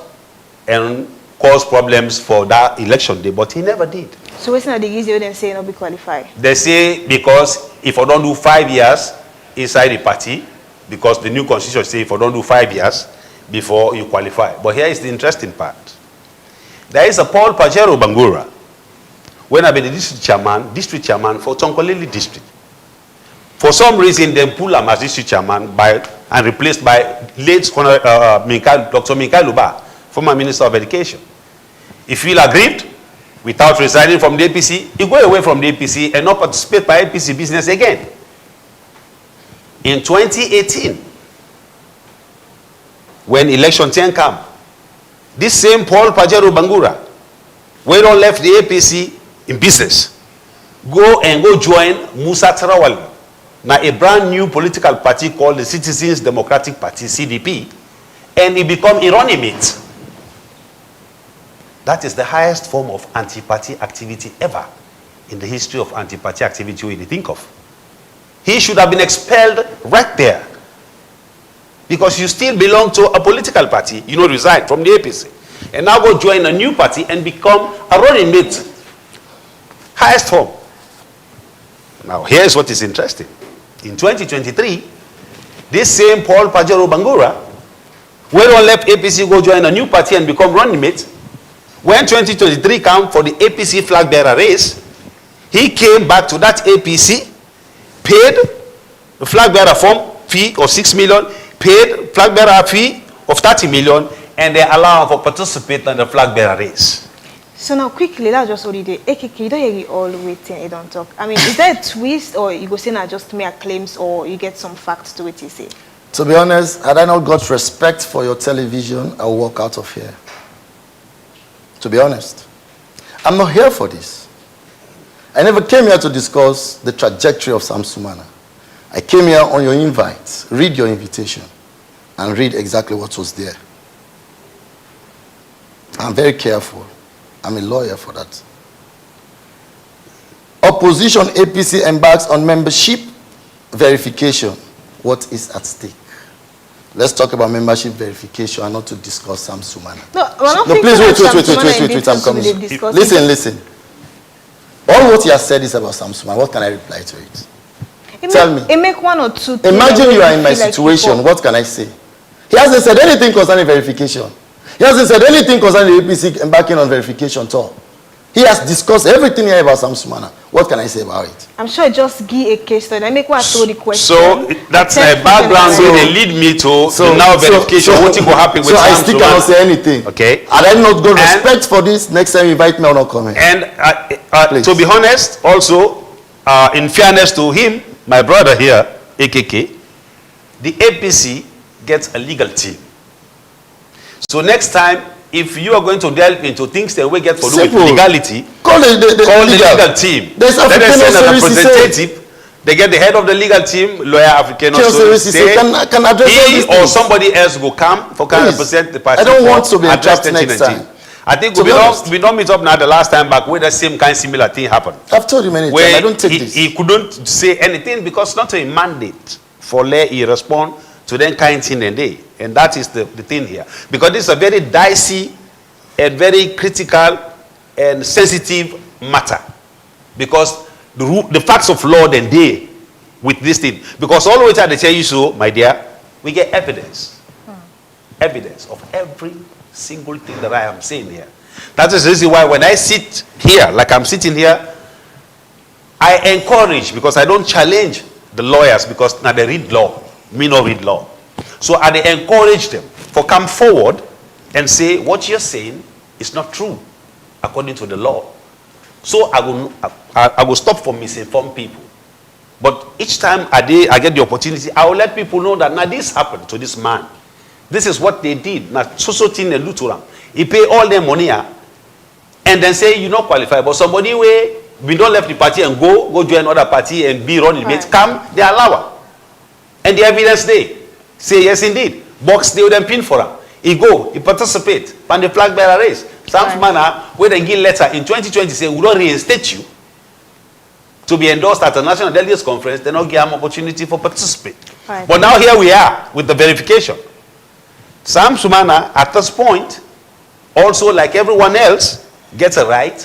and cause problems for that election day, but he never did. So what's not the easy they say not be qualified? They say because if I don't do 5 years inside the party, because the new constitution say if I don't do 5 years before you qualify. But here is the interesting part. There is a Paul Pajero Bangura, when I be the district chairman for Tonkolili district. For some reason, they pull him as district chairman and replaced by late Dr. Mikael Luba, former Minister of Education. He feel aggrieved without resigning from the APC. He go away from the APC and not participate by APC business again. In 2018, when election 10 came, this same Paul Pajero Bangura, when he left the APC in business, go join Musa Tarawali, now a brand new political party called the Citizens Democratic Party, CDP, and he become a running mate. That is the highest form of anti-party activity ever in the history of anti-party activity we think of. He should have been expelled right there, because you still belong to a political party, you know, resign from the APC, and now go join a new party and become a running mate. Highest form. Now here's what is interesting. In 2023, this same Paul Pajero Bangura, when he left APC, go join a new party and become running mate. When 2023 came for the APC flag bearer race, he came back to that APC, paid the flag bearer form fee of 6 million, paid flag bearer fee of 30 million, and they allow him to participate in the flag bearer race. So now quickly, that's just what you did. AKK, you don't hear it all waiting, you don't talk. I mean, is there a twist, or you go say now just mere claims, or you get some facts to what you say? To be honest, had I not got respect for your television, I'll walk out of here. To be honest, I'm not here for this. I never came here to discuss the trajectory of Sam Sumana. I came here on your invite, read your invitation, and read exactly what was there. I'm very careful. I'm a lawyer for that. Opposition APC embarks on membership verification. What is at stake? Let's talk about membership verification and not to discuss Sam Sumana. No, please wait, I'm coming. Listen. All what he has said is about Sam Sumana. What can I reply to it? Tell me. Make one or two. Imagine you are in my situation. What can I say? He hasn't said anything concerning verification. He hasn't said anything concerning the APC embarking on verification at all. He has discussed everything here about Sam Sumana. What can I say about it? I'm sure just give a case study. I make one the question. So that's a background so they lead me to the now verification. What will happen with Sam Sumana? So I still cannot say anything. Okay. And I'm not going to respect for this. Next time you invite me, I'll not come here. And to be honest, also, in fairness to him, my brother here, AKK, the APC gets a legal team. So next time, if you are going to delve into things that we get for do with legality, call the legal team. Let us send a representative. They get the head of the legal team, lawyer African say, can address he or somebody else will come for can represent the party. I don't want to be addressed next time. I think we don't meet up now the last time back where the same kind similar thing happened. I've told you many times, I don't take this. He couldn't say anything because not a mandate for let he respond to that kind thing and day. And that is the thing here. Because this is a very dicey and very critical and sensitive matter. Because the facts of law then day with this thing. Because all the way they tell you so, my dear, we get evidence. Evidence of every single thing that I am saying here. That is the reason why when I sit here, like I'm sitting here, I encourage, because I don't challenge the lawyers, because now they read law, me not read law. So I encourage them for come forward and say what you're saying is not true according to the law. So I will stop for misinformed people. But each time I get the opportunity, I will let people know that now this happened to this man. This is what they did. Now so thing and Lutheran. He pay all their money and then say you not qualify. But somebody where we don't left the party and go join another party and be running mates, come, they allow him. And the evidence they say yes indeed. Box they would pin for him. He go, he participate, and the flag bearer race. Sam Sumana, where they give letter in 2020 say we don't reinstate you to be endorsed at the National Delegates Conference, they not give him opportunity for participate. Right. But now here we are with the verification. Sam Sumana at this point, also like everyone else, gets a right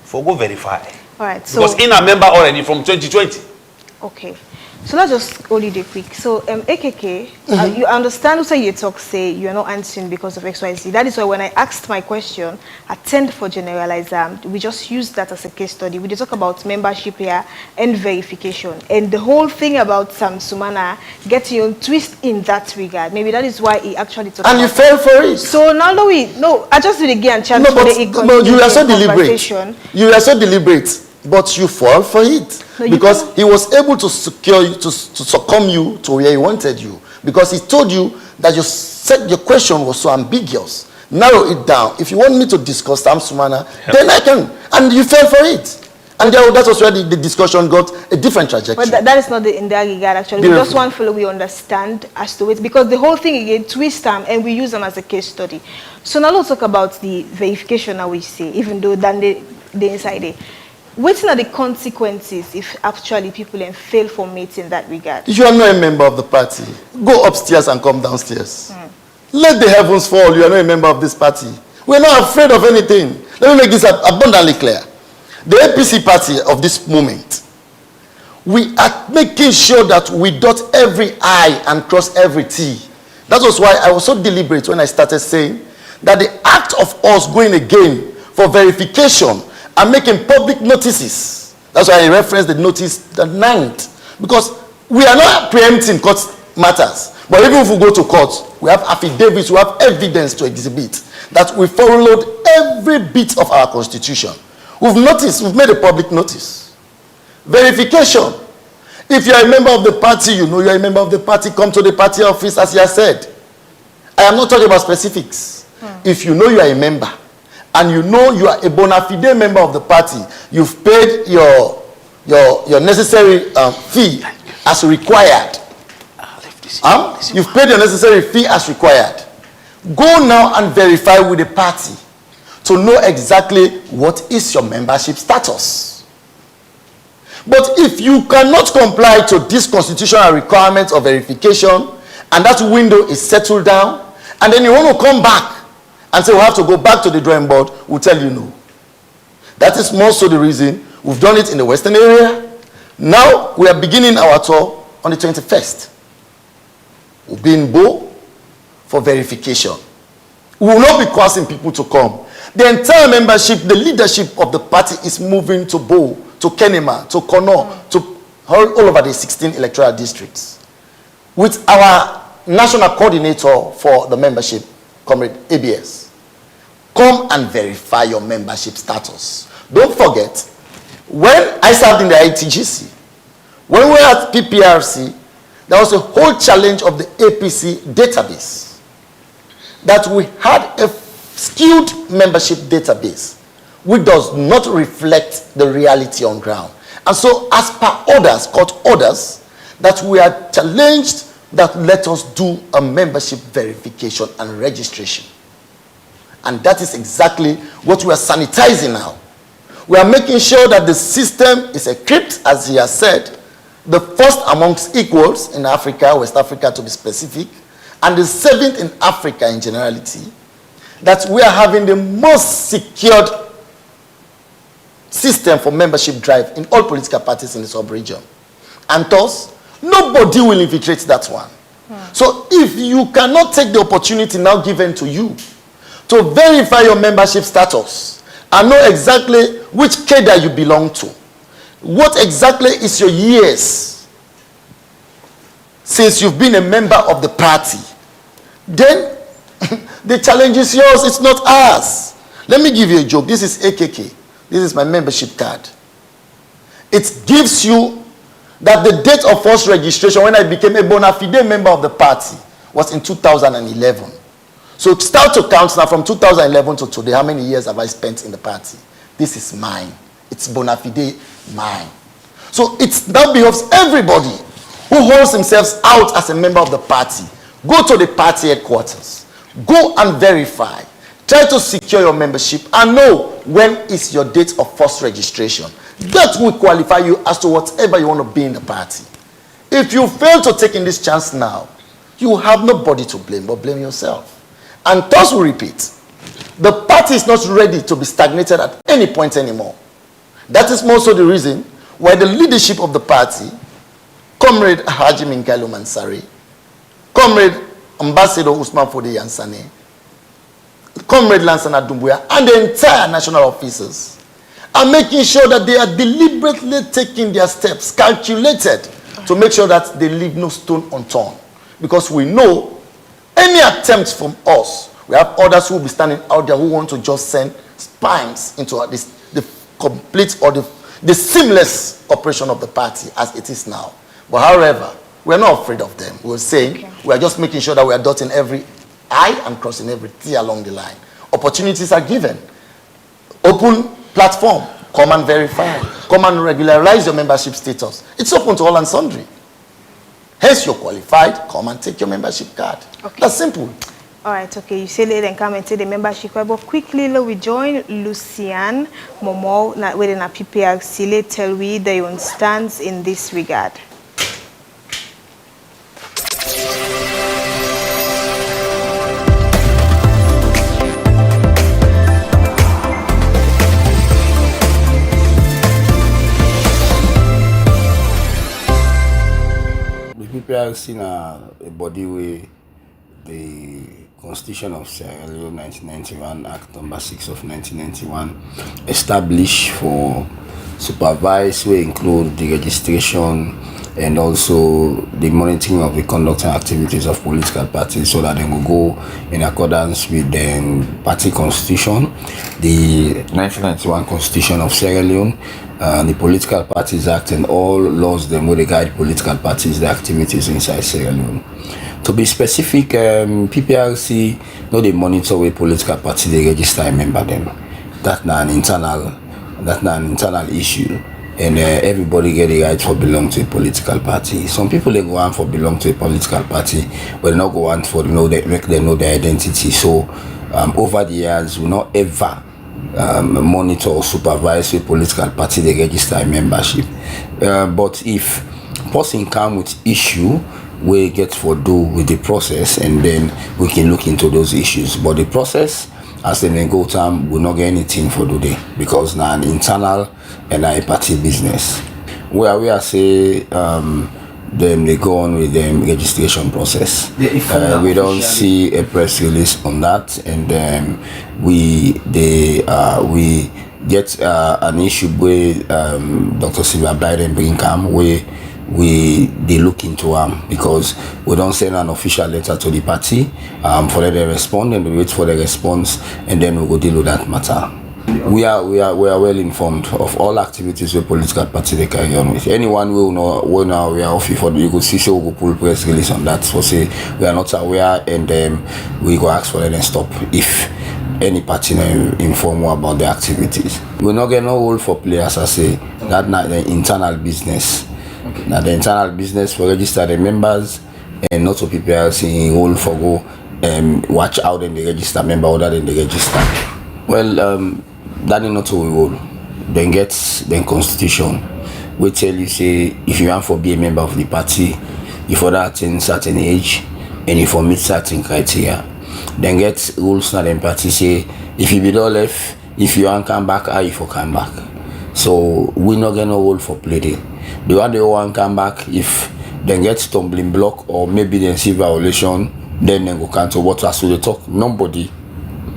for go verify. All right. So because in a member already from 2020. Okay. So let's just hold it quick. So AKK, you understand also you talk say you are not answering because of XYZ. That is why when I asked my question, attend for generalized, we just used that as a case study. We talk about membership here and verification. And the whole thing about Sam Sumana getting on twist in that regard. Maybe that is why he actually talked and you fell for it. So now I just did again chance for but you are so deliberate. You are so deliberate. But you fall for it because he was able to secure you, to succumb you to where he wanted you, because he told you that your question was so ambiguous. Narrow it down. If you want me to discuss Sam Sumana, then I can. And you fell for it. And that was where the discussion got a different trajectory. But that is not in that regard, actually. We just want to we understand as to it, because the whole thing again twist them and we use them as a case study. So now let's talk about the verification that we say, even though then the inside there. What are the consequences if actually people fail for mates in that regard? You are not a member of the party. Go upstairs and come downstairs. Let the heavens fall. You are not a member of this party. We are not afraid of anything. Let me make this abundantly clear. The APC party of this moment, we are making sure that we dot every I and cross every T. That was why I was so deliberate when I started saying that the act of us going again for verification and making public notices. That's why I referenced the notice the 9th. Because we are not preempting court matters. But even if we go to court, we have affidavits, we have evidence to exhibit that we followed every bit of our constitution. We've made a public notice. Verification. If you are a member of the party, you know you are a member of the party, come to the party office as you have said. I am not talking about specifics. If you know you are a member, and you know you are a bona fide member of the party, you've paid your necessary fee as required. You've paid your necessary fee as required. Go now and verify with the party. to know exactly what is your membership status. But if you cannot comply to this constitutional requirement of verification, and that window is settled down, and then you want to come back and say we have to go back to the drawing board, we'll tell you no. That is more so the reason we've done it in the Western area. Now we are beginning our tour on the 21st. We'll be in Bo for verification. We will not be causing people to come. The entire membership, the leadership of the party is moving to Bo, to Kenema, to Kono, to all over the 16 electoral districts. With our national coordinator for the membership, Comrade ABS. Come and verify your membership status. Don't forget, when I served in the ITGC, when we were at PPRC, there was a whole challenge of the APC database. That we had a skewed membership database which does not reflect the reality on ground. And so as per orders, court orders, that we are challenged that let us do a membership verification and registration. And that is exactly what we are sanitizing now. We are making sure that the system is equipped, as he has said, the first amongst equals in Africa, West Africa to be specific, and the 7th in Africa in generality, that we are having the most secured system for membership drive in all political parties in the sub-region. And thus, nobody will infiltrate that one. So if you cannot take the opportunity now given to you to verify your membership status and know exactly which cadre you belong to, what exactly is your years since you've been a member of the party, then the challenge is yours, it's not ours. Let me give you a joke. This is AKK. This is my membership card. It gives you that the date of first registration when I became a bona fide member of the party was in 2011. So start to count now from 2011 to today. How many years have I spent in the party? This is mine. It's bona fide mine. So it now behoves everybody who holds themselves out as a member of the party. Go to the party headquarters. Go and verify. Try to secure your membership and know when is your date of first registration. That will qualify you as to whatever you want to be in the party. If you fail to take in this chance now, you have nobody to blame but blame yourself. And thus we repeat, the party is not ready to be stagnated at any point anymore. That is more so the reason why the leadership of the party, Comrade Haji Minkailu Mansari, Comrade Ambassador Usman Fode Yansane, Comrade Lansana Dumbuya, and the entire national officers are making sure that they are deliberately taking their steps, calculated, to make sure that they leave no stone unturned. Because we know any attempt from us, we have others who will be standing out there who want to just send spines into the complete or the seamless operation of the party as it is now. But however, we're not afraid of them. We're saying we are just making sure that we are dotting every I and crossing every T along the line. Opportunities are given. Open platform. Come and verify. Come and regularize your membership status. It's open to all and sundry. Hence, you're qualified. Come and take your membership card. Okay. That's simple. All right, okay. You say let them come and take the membership card. But quickly, we join Lucian Momo within a PPRC. Let's tell we their own stance in this regard. PPRC a body where the Constitution of Sierra Leone 1991, Act number 6 of 1991, established for supervise, will include the registration and also the monitoring of the conduct and activities of political parties so that they will go in accordance with the party constitution, the 1991 Constitution of Sierra Leone, the Political Parties Act, and all laws that will guide political parties, the activities inside Sierra Leone. To be specific, PPRC no they monitor with political party they register and member them. That's not an internal issue. And everybody get the right for belong to a political party. Some people they go on for belong to a political party, but they not go on for make them know their identity. So over the years, we not ever monitor or supervise a political party they register a membership. But if person come with issue, we get for do with the process, and then we can look into those issues. But the process, as they go time, will not get anything for today because now an internal and a party business. Where we are say then they go on with the registration process. We don't see a press release on that, and then we get an issue with Dr. Sylvia Blyden Brinkham where they look into because we don't send an official letter to the party for them to respond, and we wait for the response, and then we go deal with that matter. We are well informed of all activities where political party they carry on with. Anyone will know we are off for you could see so we go pull press release on that. So say we are not aware, and we go ask for them and stop if any party inform more about the activities. We not get no role for players. I say that not the internal business. Okay. Now the internal business for register the members, and not to people saying role for go watch out and the register member other than the register. Well, that is not how we role. Then get the constitution. We tell you say if you want to be a member of the party, you for that attain certain age and you for meet certain criteria. Then get rules now the party say if you be all left, if you want come back, you for come back. So we not get no role for play there. The one they want come back, if they get stumbling block or maybe they see violation, then they go cancel what as they talk. Nobody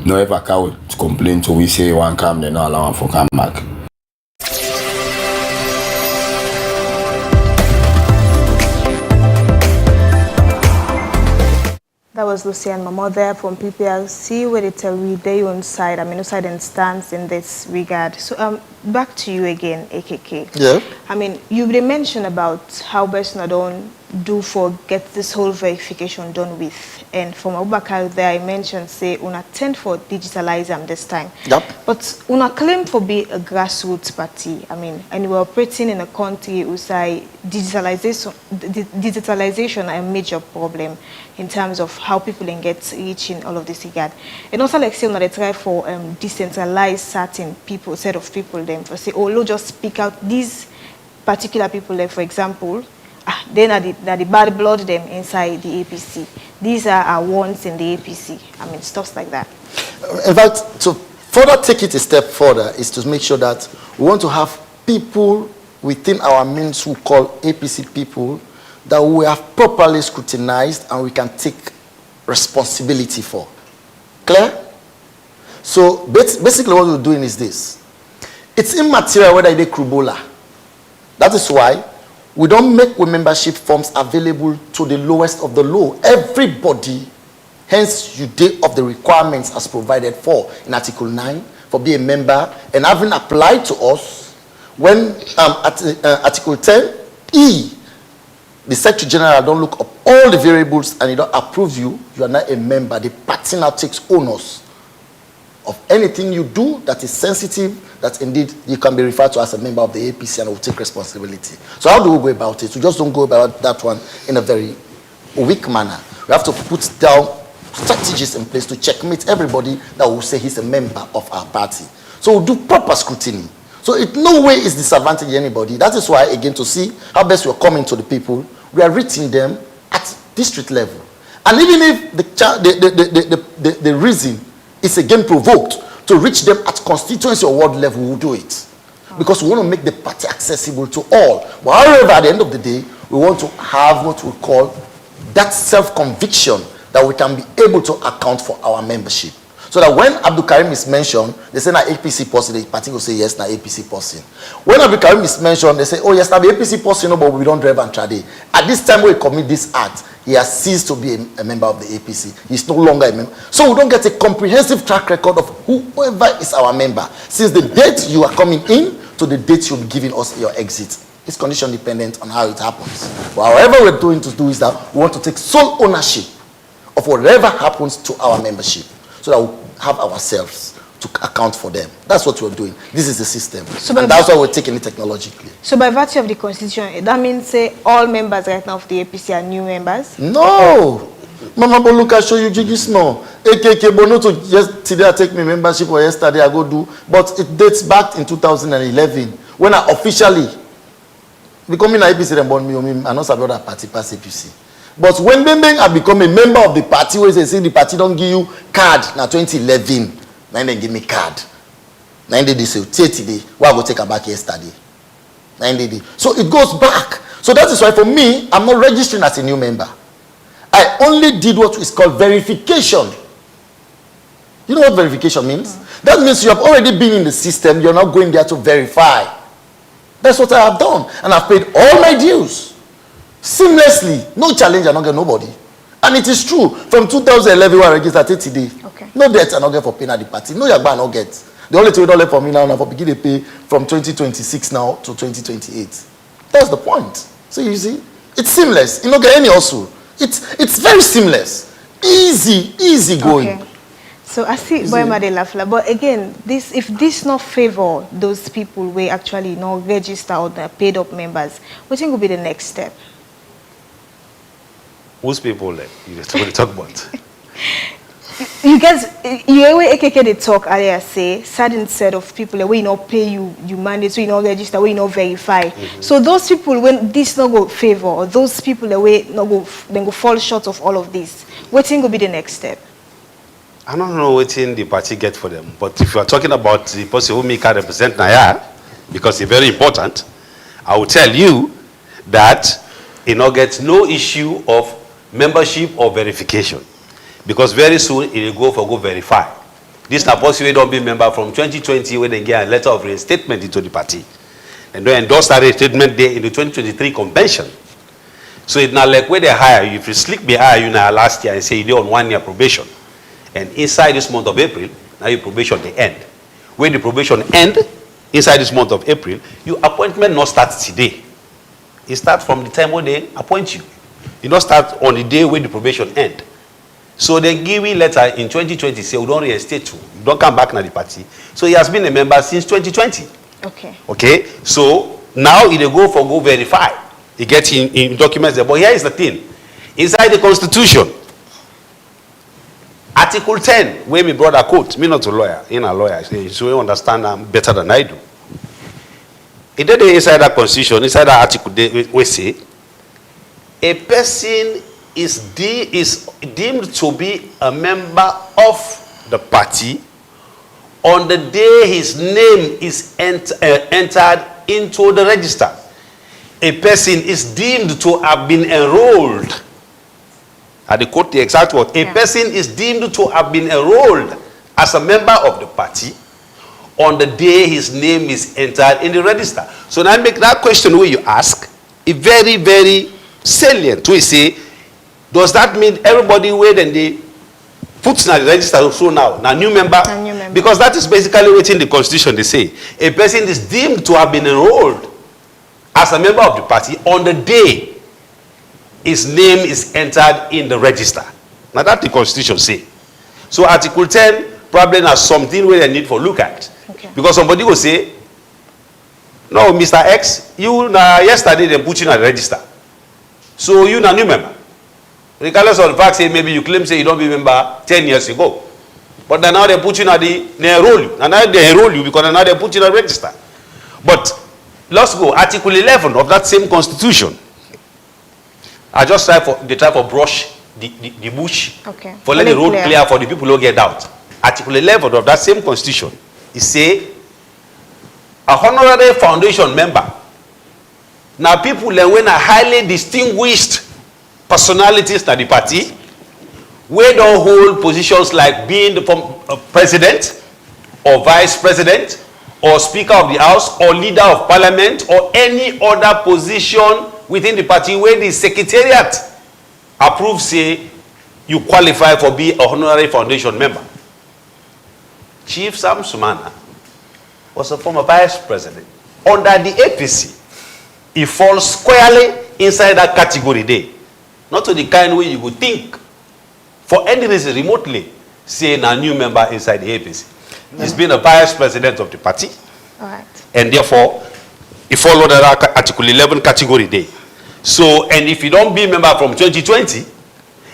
no ever can complain to we say one come, they not allow for come back. That was Lucian Mamo there from PPLC, where they tell we their own side, side and stance in this regard. So back to you again, AKK. Yeah. You mentioned about how best not don't do for get this whole verification done with. And from Abubakar there, I mentioned say una tend for digitalize them this time. Yep. But una claim for be a grassroots party. And we're operating in a country who say digitalization a major problem in terms of how people can get rich in all of this regard. And also like say they try for decentralize certain people, set of people them for say, oh, just speak out these particular people there, for example. Then are the bad blood them inside the APC. These are our ones in the APC. Stuff like that. In fact, to further take it a step further is to make sure that we want to have people within our means who call APC people that we have properly scrutinized and we can take responsibility for. Clear? So basically what we're doing is this. It's immaterial whether they Krubola. That is why we don't make membership forms available to the lowest of the low. Everybody, hence you did of the requirements as provided for in Article 9 for being a member, and having applied to us when Article 10E, the Secretary General don't look up all the variables and he don't approve you, you are not a member. The party now takes onus of anything you do that is sensitive, that indeed you can be referred to as a member of the APC and will take responsibility. So how do we go about it? We just don't go about that one in a very weak manner. We have to put down strategies in place to checkmate everybody that will say he's a member of our party. So we'll do proper scrutiny. So it no way is disadvantaging anybody. That is why, again, to see how best we're coming to the people, we are reaching them at district level. And even if the reason is again provoked to reach them at constituency or ward level, we'll do it. Because we want to make the party accessible to all. But however, at the end of the day, we want to have what we call that self-conviction that we can be able to account for our membership. So that when Abdul Karim is mentioned, they say na APC person, the party will say yes, na APC person. When Abdul Karim is mentioned, they say, oh yes, na the APC person, no, but we don't drive and trade. At this time when he commit this act, he has ceased to be a member of the APC. He's no longer a member. So we don't get a comprehensive track record of whoever is our member. Since the date you are coming in to the date you'll be giving us your exit. It's condition dependent on how it happens. But however we're doing to do is that we want to take sole ownership of whatever happens to our membership, so that we have ourselves to account for them. That's what we're doing. This is the system. So and that's why we're taking it technologically. So by virtue of the constitution, that means say all members right now of the APC are new members? No. Mama Boluka show you Jiggy Small. AKK Bono to just today I take me membership or yesterday I go do. But it dates back in 2011 when I officially becoming an APC and born me. I not about that party pass APC. But when Bembeng I become a member of the party, where they say the party don't give you card now 2011, then they give me card. 9 days say today, why I go take her back yesterday. 9 days. So it goes back. So that is why for me, I'm not registering as a new member. I only did what is called verification. You know what verification means? That means you have already been in the system, you're not going there to verify. That's what I have done. And I've paid all my dues. Seamlessly. No challenge, I don't get nobody. And it is true. From 2011, when I registered today, no debt I don't get for paying at the party. No yagba I don't get. The only thing you don't let for me now, for begin to pay from 2026 now to 2028. That's the point. So you see, it's seamless. You don't get any also. It's very seamless. Easy going. Okay. So I see Boyma de Lafla, but again, if this not favor those people who actually not register or the paid up members, what do you think will be the next step? Whose people then? You just want to talk about? You guys, you always AKK they talk earlier say certain set of people the way you not pay you mandate, so you not register, way you not verify. So those people when this not go favor, or those people the way not go then go fall short of all of this, what do you think will be the next step? I don't know what the party get for them, but if you are talking about the person who me can represent Naya, because it's very important, I will tell you that it not get no issue of membership or verification, because very soon it will go verify. This is a person who don't be member from 2020 when they get a letter of reinstatement into the party, and they endorse that reinstatement there in the 2023 convention. So it's not like where they hire you. If you slick be hire you now last year and say you're on 1 year probation, and inside this month of April, now your probation they end. When the probation end, inside this month of April, your appointment not start today. It starts from the time when they appoint you. You don't start on the day when the probation end. So they give you letter in 2020, say we don't reinstate you. You don't come back to the party. So he has been a member since 2020. Okay. Okay. So now he go verify. He gets in documents there. But here is the thing. Inside the Constitution, Article 10, where my brother quote, me not a lawyer, in a lawyer, so you understand better than I do. It did inside that Constitution, inside that article, we say, a person is deemed to be a member of the party on the day his name is entered into the register. A person is deemed to have been enrolled. I quote the exact word. A person is deemed to have been enrolled as a member of the party on the day his name is entered in the register. So now make that question where you ask, a very, very salient. We say, does that mean everybody where then they put in the register so now new member? Because that is basically what in the Constitution they say. A person is deemed to have been enrolled as a member of the party on the day his name is entered in the register. Now that the Constitution say. So Article 10 probably has something where they need for look at. Okay. Because somebody will say, no, Mr. X, you yesterday they put you in the register. So you a new member. Regardless of the fact say maybe you claim say you don't be member 10 years ago. But now they put you in they enroll you. And now they enroll you because now they put you in the register. But let's go. Article 11 of that same Constitution. I just try for brush the bush. Okay. For let the road clear for the people who get out. Article 11 of that same Constitution. It say a honorary foundation member. Now people when are highly distinguished personalities at the party, we don't hold positions like being the president or vice president or speaker of the house or leader of parliament or any other position within the party where the secretariat approves say you qualify for be a honorary foundation member. Chief Sam Sumana was a former vice president under the APC. He falls squarely inside that category there. Not to the kind way you would think for any reason remotely saying a new member inside the APC. He's been a vice president of the party. All right. And therefore he followed that Article 11 category there. So, and if you don't be a member from 2020,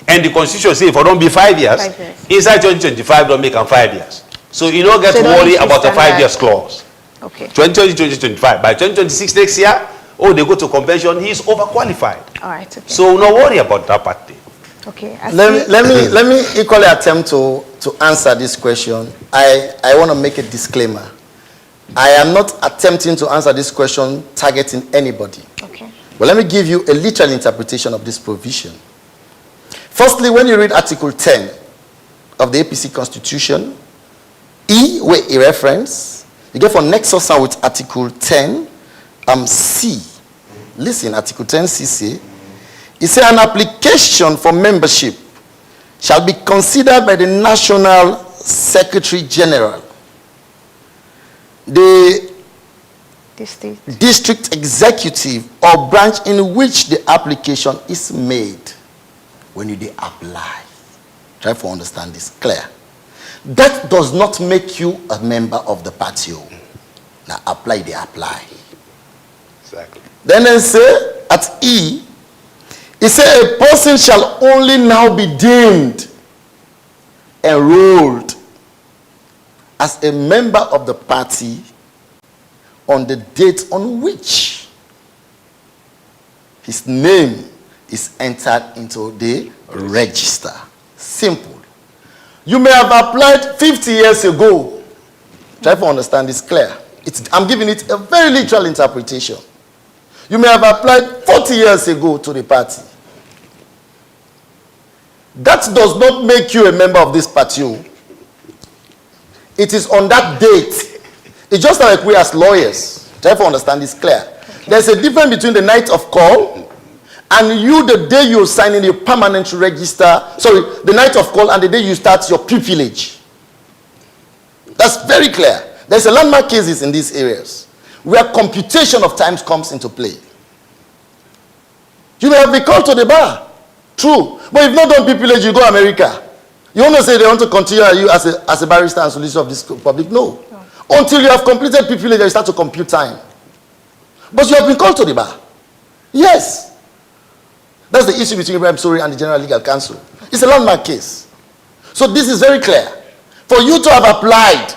And the constitution says if I don't be 5 years, inside 2025 don't make them 5 years. So you don't get to worry about a 5 years clause. Okay. 2020, 2025. By 2026 next year, oh, they go to convention, he's overqualified. All right. Okay. So no worry about that part. Okay. Let me equally attempt to answer this question. I want to make a disclaimer. I am not attempting to answer this question targeting anybody. Okay. But let me give you a literal interpretation of this provision. Firstly, when you read Article 10 of the APC Constitution, E, where a reference, you get for nexus sound with Article 10, C. Listen, Article 10 C say, it says an application for membership shall be considered by the National Secretary General, the district executive or branch in which the application is made. When you apply, try to understand this clear. That does not make you a member of the party. Now apply, they apply. Exactly. Then they say at E, it says a person shall only now be deemed enrolled as a member of the party on the date on which his name is entered into the register. Simple. You may have applied 50 years ago. Try to understand this clear. I'm giving it a very literal interpretation. You may have applied 40 years ago to the party. That does not make you a member of this party. It is on that date. It's just like we as lawyers. Try to understand this clear. Okay. There's a difference between the night of call and you, the day you sign in your permanent register, the night of call and the day you start your privilege. That's very clear. There's a landmark cases in these areas where computation of times comes into play. You may have been called to the bar. True. But if not done privilege, you go America. You want to say they want to continue you as a barrister and solicitor of this public? No. Until you have completed privilege, you start to compute time. But you have been called to the bar. Yes. That's the issue between Ibrahim Sori and the General Legal Counsel. It's a landmark case. So this is very clear. For you to have applied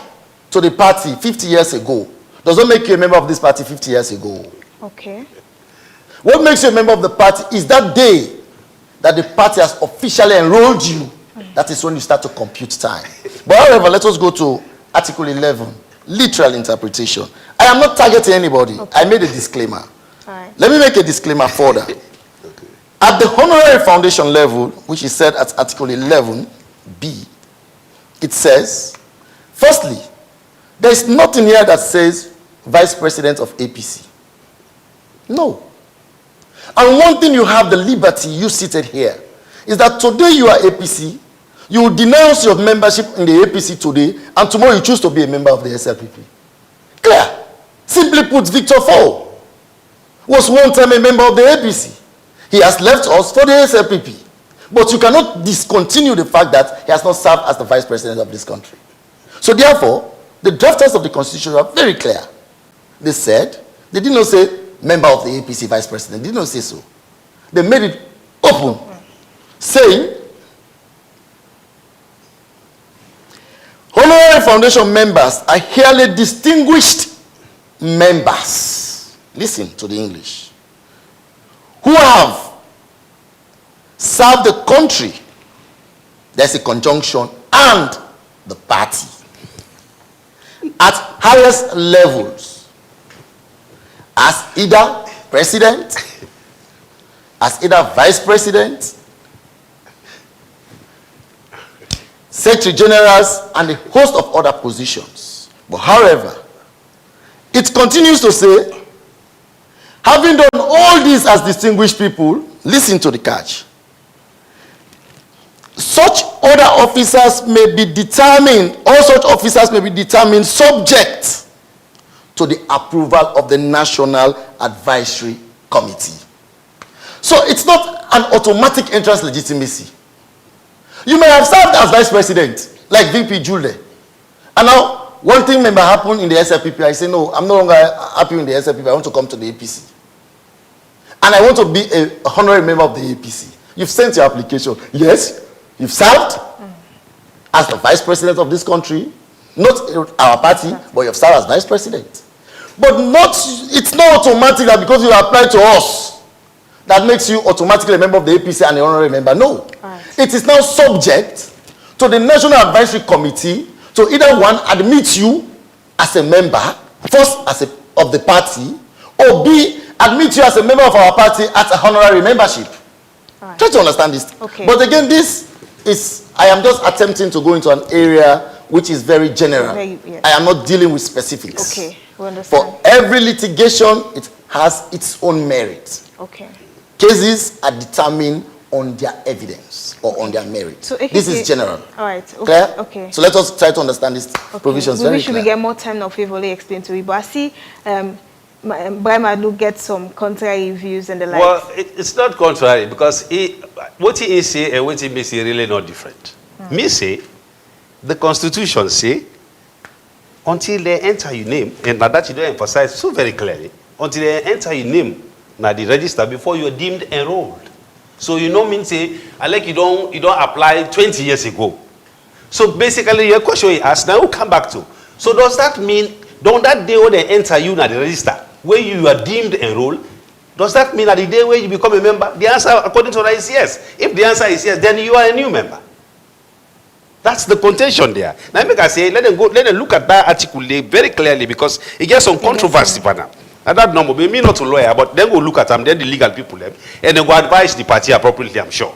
to the party 50 years ago does not make you a member of this party 50 years ago. Okay. What makes you a member of the party is that day that the party has officially enrolled you. That is when you start to compute time. But however, let us go to Article 11, literal interpretation. I am not targeting anybody. Okay. I made a disclaimer. Let me make a disclaimer further. At the honorary foundation level, which is said at Article 11B, it says, firstly, there is nothing here that says Vice President of APC. No. And one thing you have the liberty, you seated here, is that today you are APC, you will denounce your membership in the APC today, and tomorrow you choose to be a member of the SLPP. Clear. Simply put, Victor Faux was one time a member of the APC. He has left us for the SLPP. But you cannot discontinue the fact that he has not served as the vice president of this country. So therefore, the drafters of the constitution are very clear. They said, they did not say member of the APC vice president. They did not say so. They made it open, saying, honorary foundation members are hereby distinguished members. Listen to the English. Who have served the country, there's a conjunction, and the party at highest levels as either president, as either vice president, secretary generals, and a host of other positions. But however, it continues to say, having done all this as distinguished people, listen to the catch. Such other officers may be determined, all such officers may be determined subject to the approval of the National Advisory Committee. So it's not an automatic entrance legitimacy. You may have served as vice president, like VP Julde. And now, one thing may happen in the SLPP, I say, no, I'm no longer happy in the SLPP, I want to come to the APC. And I want to be a honorary member of the APC. You've sent your application. Yes, you've served as the vice president of this country, not our party, but you've served as vice president. But it's not automatic that because you apply to us, that makes you automatically a member of the APC and an honorary member. No. It is now subject to the National Advisory Committee to either one, admit you as a member, first of the party, or B, admit you as a member of our party at a honorary membership. Try to understand this. Okay. But again, I am just attempting to go into an area which is very general. Yes. I am not dealing with specifics. Okay, we understand. For every litigation, it has its own merit. Okay. Cases are determined on their evidence or on their merit. So, this is general. All right. Okay. Clear? Okay. So let us try to understand these provisions very Should we clear. get more time now for you explain to you? But I see Brian Madu get some contrary views and the like. Well, it's not contrary because what he say and what he may say really not different. Me say, the Constitution say, until they enter your name, and that you don't emphasize so very clearly, until they enter your name now the register before you are deemed enrolled. So you know mean say, I like you don't apply 20 years ago. So basically your question you ask now we'll come back to. So does that mean on that day when they enter you now the register, where you are deemed enrolled, does that mean that the day when you become a member? The answer according to that is yes. If the answer is yes, then you are a new member. That's the contention there. Now make I say, let them look at that article very clearly because it gets some controversy for now. And that number, me not a lawyer, but then go look at them, then the legal people them, and then go advise the party appropriately, I'm sure.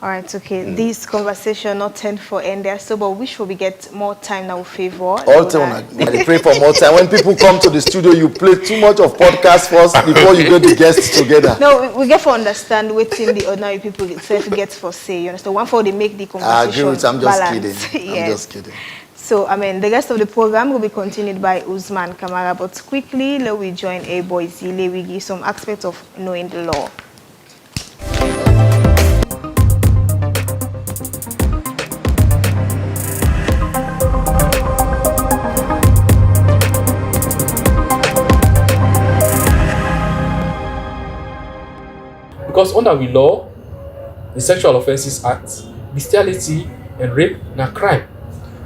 All right, okay. This conversation not tend for end there, so but wish we get more time now favor. All time, I pray for more time. When people come to the studio, you play too much of podcast first before you get the guests together. No, we get for understand waiting the ordinary people itself get for say. You understand? One for they make the conversation I agree with you. I'm just balance. kidding. Yes. I'm just kidding. So, I mean, the rest of the program will be continued by Usman Kamara, but quickly, let we join A-Boy Zile. We give some aspects of knowing the law. Because under the law, the Sexual Offences Act, bestiality and rape na crime.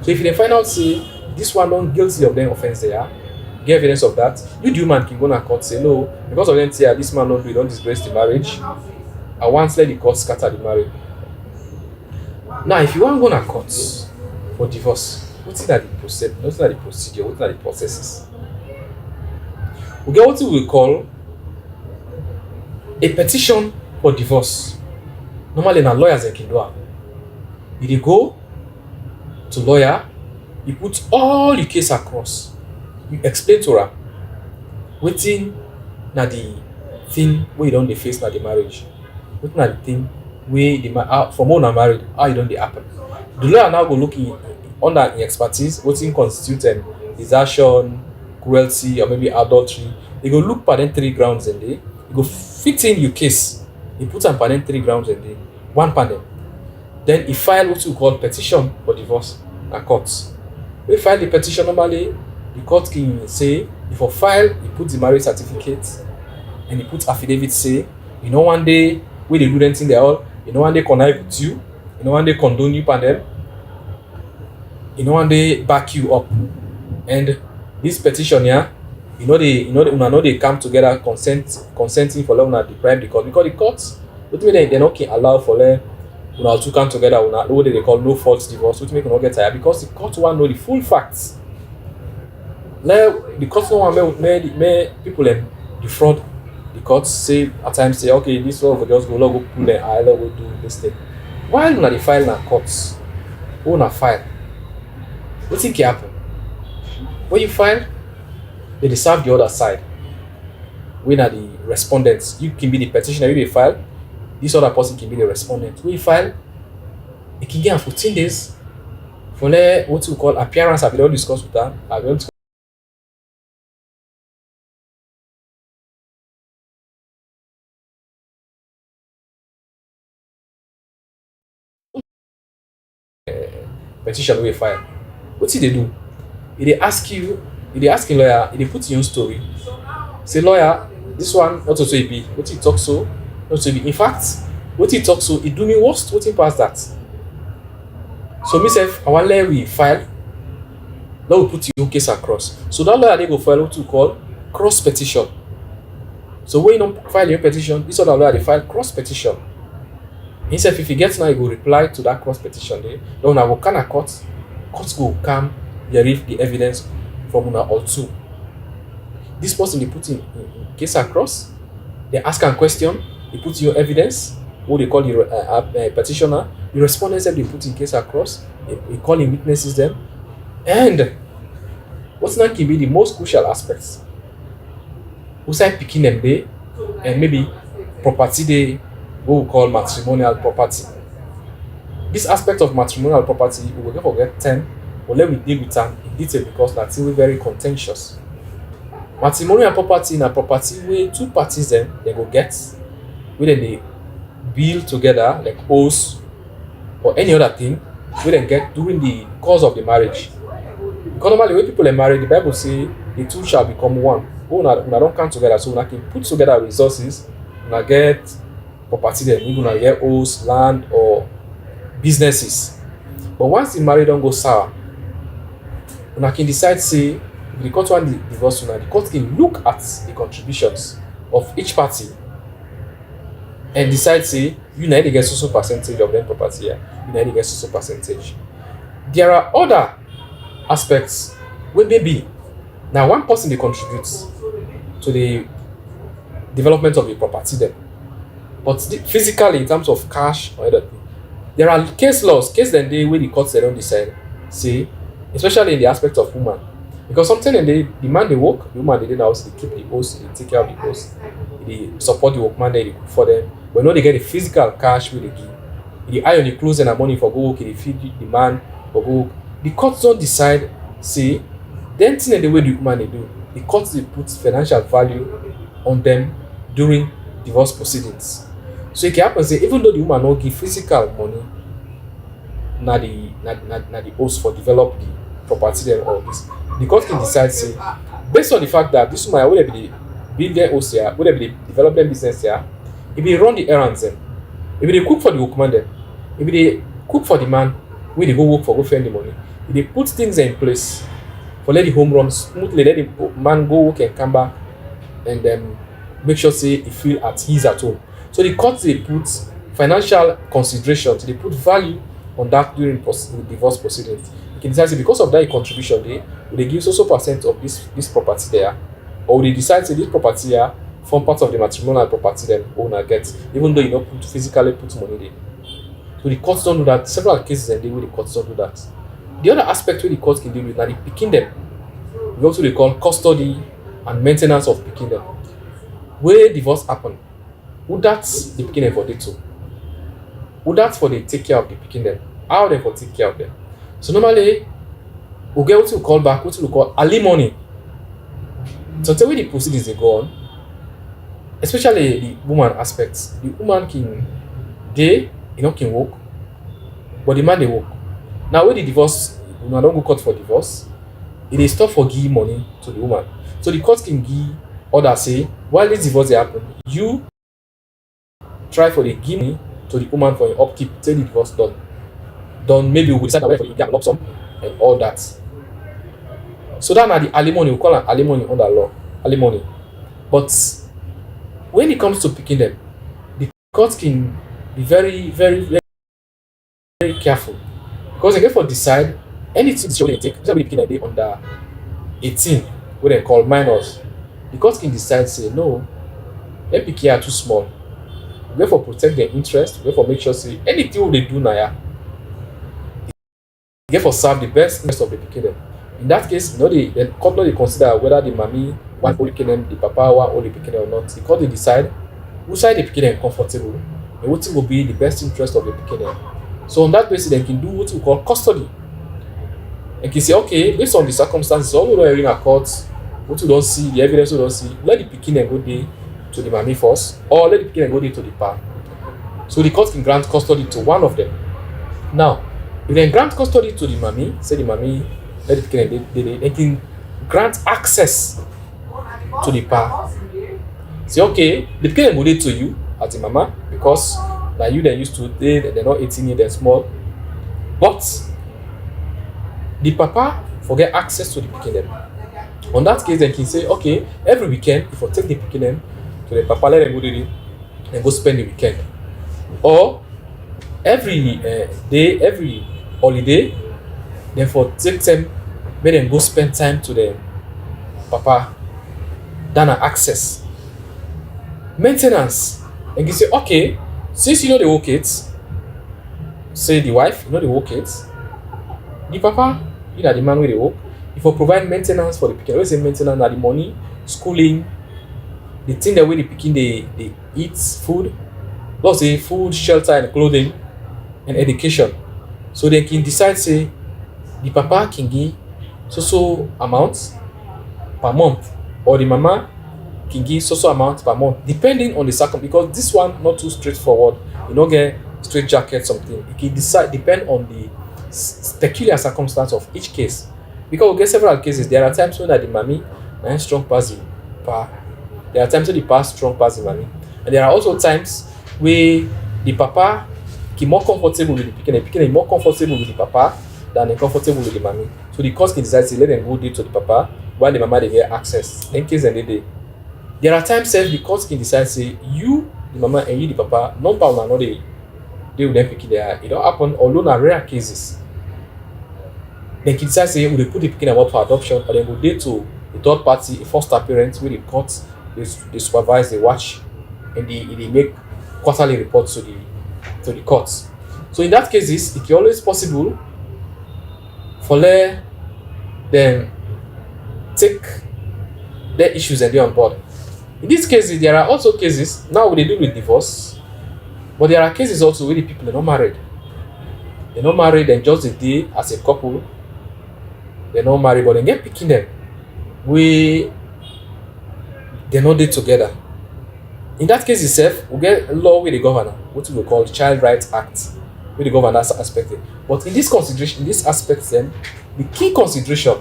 So if you find out say this one not guilty of the offense there, get evidence of that, you do man can go to court say no, because of them say this man not do, don't disgrace the marriage. I once let the court scatter the marriage. Now if you want to go to court for divorce, what's that the process? What's that the procedure? What's that the processes? We get what we call a petition for divorce. Normally na lawyers can do it. You go to lawyer, you put all the case across, you explain to her wetin na the thing where you don't face na the marriage, wetin na the thing where the from when una married, how you don't dey happen. The lawyer now go look under in expertise wetin constitute desertion, cruelty, or maybe adultery. He go look for them 3 grounds in there. He go fit in your case. He put on panel 3 grounds in there, 1 panel. Then he file what we call petition for divorce at court. We file the petition normally, the court can say, if you file, he put the marriage certificate and he put affidavit say, you know one day where they do anything they all, you know one day connive with you, you know one day condone you upon them, you know one day back you up. And this petition here, they come together consenting for them to deprive the court because the courts, what mean they not can allow for them to come together what they call no fault divorce, which make not get tired because the court want know the full facts. Now the court no want make people defraud the courts say at times say okay this law will just go pull them either will do this thing. While when they file in courts, who na file? What think can happen? When you file, they serve the other side. When are the respondents? You can be the petitioner, you file. This other person can be the respondent. When you file, it can get 14 days for what we call appearance. I've already discussed with that. Petition we file. What did they do? They ask you, they ask a lawyer, they put your own story. Say lawyer, this one not also be. What you talk so, not to be. In fact, What he talk so, it do me worst, what he pass that. So myself, I want let we file. Now we put your case across. So that lawyer they go file what we call cross petition. So when you don't file your petition, this other lawyer they file cross petition. He said if he gets now, he will reply to that cross petition there. Then I will kind of court go come, they read the evidence from una or two. This person they put in case across, they ask a question, they put your evidence, what they call the petitioner, the respondents they put in case across, they call in witnesses them, and what's not can be the most crucial aspects. Who say picking them there, and maybe property they what we call matrimonial property. This aspect of matrimonial property we will never forget 10, but let me deal with them in detail because that's still very contentious. Matrimonial property na property where two parties then they go get, where they build together like oaths or any other thing, where they get during the course of the marriage. Because normally when people are married, the Bible say the two shall become one. Una don't come together, so una can put together resources, una get property then, maybe una get oaths, land or businesses. But once the marriage don't go sour, una can decide say if the court want the divorce una, the court can look at the contributions of each party and decide say you need to get so percentage of them property here, you need to get so percentage. There are other aspects where maybe now one person they contributes to the development of the property then, but physically in terms of cash or other thing, there are case then they where the courts they don't decide, say, especially in the aspect of woman, because sometimes the man they work, the woman they did house, they keep the house, they take care of the house, they support the workman, they cook for them. But no, they get the physical cash where they give, they iron the clothes and the money for go work, they feed the man for go work. The courts don't decide, say, then thing the way the woman they do, the courts they put financial value on them during divorce proceedings. So it can happen say even though the woman not give physical money, na the host for develop the property them or this, the court can decide say based on the fact that this woman would be build their house here, would be develop their business here, if they run the errands them, if they cook for the workman them, if they cook for the man, when they go work for go spend the money, if they put things in place for let the home run smoothly, let the man go work and come back and then make sure say he feel at ease at home. So the court they put financial considerations, they put value on that during divorce proceedings. You can decide say because of that contribution they give so percent of this property there, or they decide say this property here form part of the matrimonial property then owner gets, even though you don't physically put money there. So the courts don't do that. Several cases and where the courts don't do that. The other aspect where the courts can deal with now the picking them. We also they call custody and maintenance of picking them. Where divorce happen, who that's the picking them for they too? Who that's for they take care of the picking them? How they for take care of them? So normally we get what we call back, what we call alimony. So the way the proceedings they go on, especially the woman aspects, the woman can can work, but the man they work. Now when the divorce, don't go court for divorce, it is stop for give money to the woman. So the court can give order say, while this divorce they happen, you try for the give money to the woman for your upkeep till the divorce done. Then maybe we will decide whether you get a lump sum and all that. So that now the alimony, we call an alimony under law, alimony. But when it comes to picking them, the court can be very, very, very, very careful. Because they get for decide anything they take, especially picking a day under 18, what they call minors. The court can decide, say, no, MPK are too small. We have to protect their interest, we have to make sure, say, anything they do now, they have to serve the best interest of the PK. In that case, the court they consider whether the mommy want only PK, the papa want only PK or not. The court they decide who side the PK comfortable and what will be the best interest of the PK. So on that basis, they can do what we call custody. And can say, okay, based on the circumstances, all we don't in a court, what we don't see, the evidence we don't see, let the PK go there to the mommy first, or let the PK go there to the pa. So the court can grant custody to one of them. Now, if they grant custody to the mommy, say the mommy, let the PK, they can grant access to the pa. Say, okay, the PK go there to you as the mama because Like you then used to, they're not 18 years, they're small. But the papa forget access to the pikin them. On that case, then can say, okay, every weekend, if I take the pikin them to the papa, let them go there and go spend the weekend. Or every day, every holiday, then for take them, let them go spend time to the papa. Than access. Maintenance. And you say, okay, since you know the work kids, say the wife, you know the work kids, the papa, you know the man with the work, if you provide maintenance for the pikin, always say maintenance are the money, schooling, the thing that way the pikin they eat food, let's say food, shelter and clothing and education. So they can decide say the papa can give so amounts per month, or the mama can give so amount per month, depending on the because this one not too straightforward. You don't get straight jacket something. It can decide depend on the peculiar circumstance of each case. Because we get several cases. There are times when the mommy and strong pass the pa. There are times when the pa strong pass the mommy, and there are also times where the papa is more comfortable with the pikin is more comfortable with the papa than comfortable with the mommy. So the court can decide to let them go there to the papa while the mama they get access. In case and they there are times the court can decide say you the mama and you the papa non pa una no they will then pick there. It don't happen, although na rare cases. They can decide say we put the pikin award for adoption, or then go there to the third party, a foster parent, where the court they supervise, they watch, and they make quarterly reports to the courts. So in that cases, it is always possible for them take their issues and they on board. In these cases, there are also cases, now they deal with divorce, but there are cases also where the people are not married. They're not married and just a day as a couple. They're not married, but they get picking them. They're not there together. In that case itself, we get a law with the governor, what we call the Child Rights Act, with the governor aspect. But in this consideration, in this aspect, then the key consideration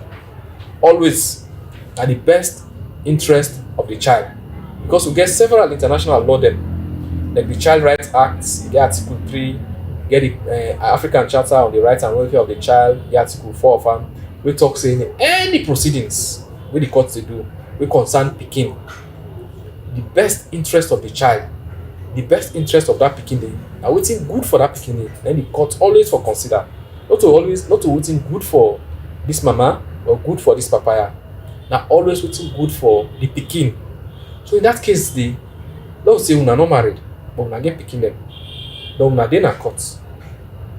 always are the best interest of the child, because we get several international law them, like the Child Rights Act, you get Article 3, you get the African Charter on the Rights and Welfare of the Child, you get Article 4 of them. We talk saying any proceedings where the courts they do, we concern pikin, the best interest of the child, the best interest of that pikin, they are waiting good for that pikin, then the court always for consider, not to waiting good for this mama or good for this papaya. Now always waiting good for the pikin. So in that case, let's say una not married, but una get pikin them, but una dey na court,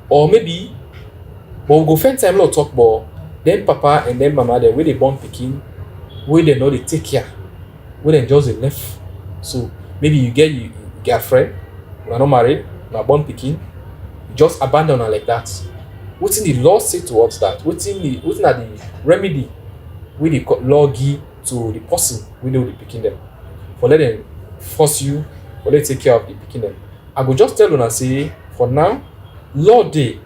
or maybe, but we go find time to talk about then papa and then mama they where they born pikin, where they know they take care, where they just left. So maybe you get a friend, una not married, una born pikin, you just abandon her like that. What's in the law say towards that? What's in the remedy with the law give to the person we know the picking them, for let them force you, for let take care of the picking them? I go just tell una say for now, law day.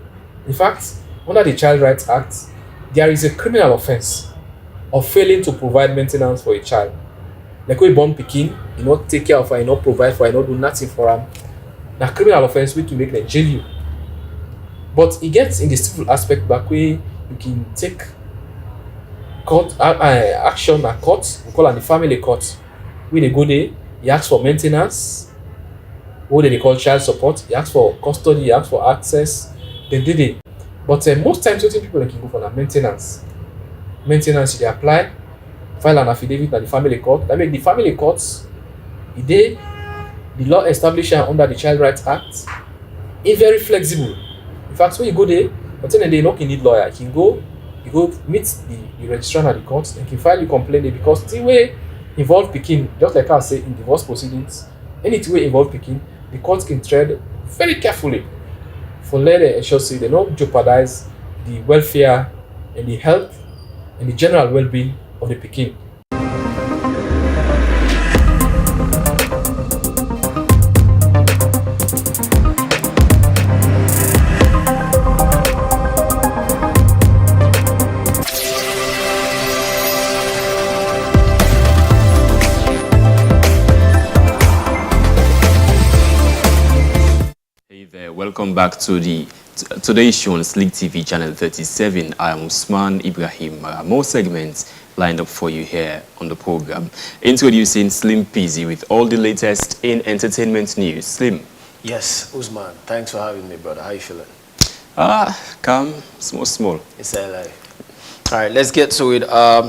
In fact, under the Child Rights Act, there is a criminal offense of failing to provide maintenance for a child. Like we born pikin, you not take care of her, you not provide for her, you not do nothing for her. Now criminal offense we to make them jail you. But it gets in the civil aspect back where you can take court action at court, we call it the family court. When they go there, you ask for maintenance, what they call child support, you ask for custody, you ask for access, they did it. But most times, certain people can go for the maintenance. Maintenance, they apply, file an affidavit at the family court. That make the family courts, the law established under the Child Rights Act, is very flexible. In fact, when you go there, but then they not need lawyer. You go meet the registrar at the court and can file your complaint there, because the way involved pikin, just like I say in divorce proceedings, any way involved pikin, the court can tread very carefully for let them ensure say they don't jeopardize the welfare and the health and the general well-being of the pikin. welcome back to today's show on Slick TV channel 37. I am Usman Ibrahim. More segments lined up for you here on the program. Introducing Slim Peasy with all the latest in entertainment news. Slim. Yes, Usman. Thanks for having me, brother. How you feeling? Calm, small. It's alive. All right, let's get to it.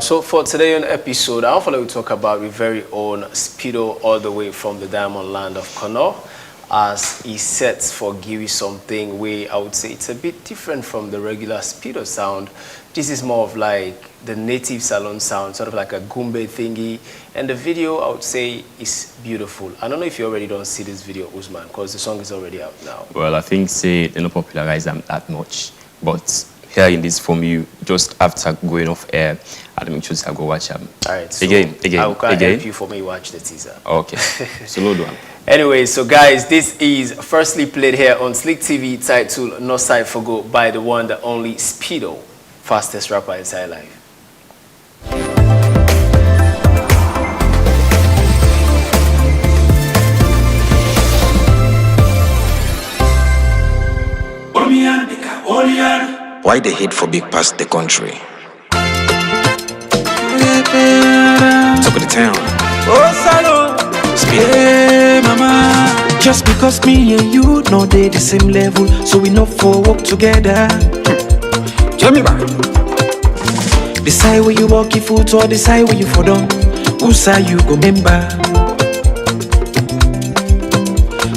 So for today on episode, I want to talk about your very own Speedo, all the way from the diamond land of Connaught, as he sets for give you something where I would say it's a bit different from the regular Speedo sound. This is more of like the native salon sound, sort of like a Goombay thingy. And the video, I would say, is beautiful. I don't know if you already don't see this video, Usman, because the song is already out now. Well, I think they don't popularize them that much, but hearing this from you just after going off air, I'll make sure to go watch them. All right, so again. I will help you for me watch the teaser. Okay, so load one. Anyway, so guys, this is firstly played here on Slick TV, titled No Side for Go by the one, the only Speedo, fastest rapper inside life. Why the hate for big past the country? Talk of the town. Yeah, mama. Just because me and you know they the same level, so we know for work together. Tell me back. Decide where you walk your foot or decide where you for down. Who side you go member?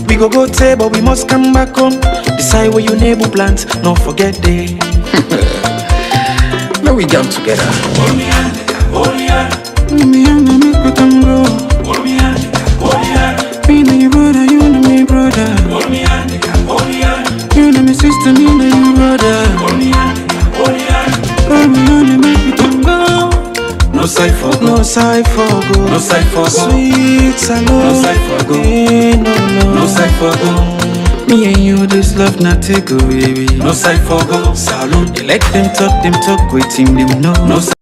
We go table, we must come back home. Decide where you neighbor plant, not forget day. Now we come together. Hold me and make we come grow. Hold me and me know your brother, you know me brother. Hold me and you know me sister, me know you brother. Hold me and make we come go. No side for go. No side for go. No side for go. Sweet salon. No side for go. No side for go. Me and you, this love not take away. No side for go. Salon. They let them talk, waiting them know. No side.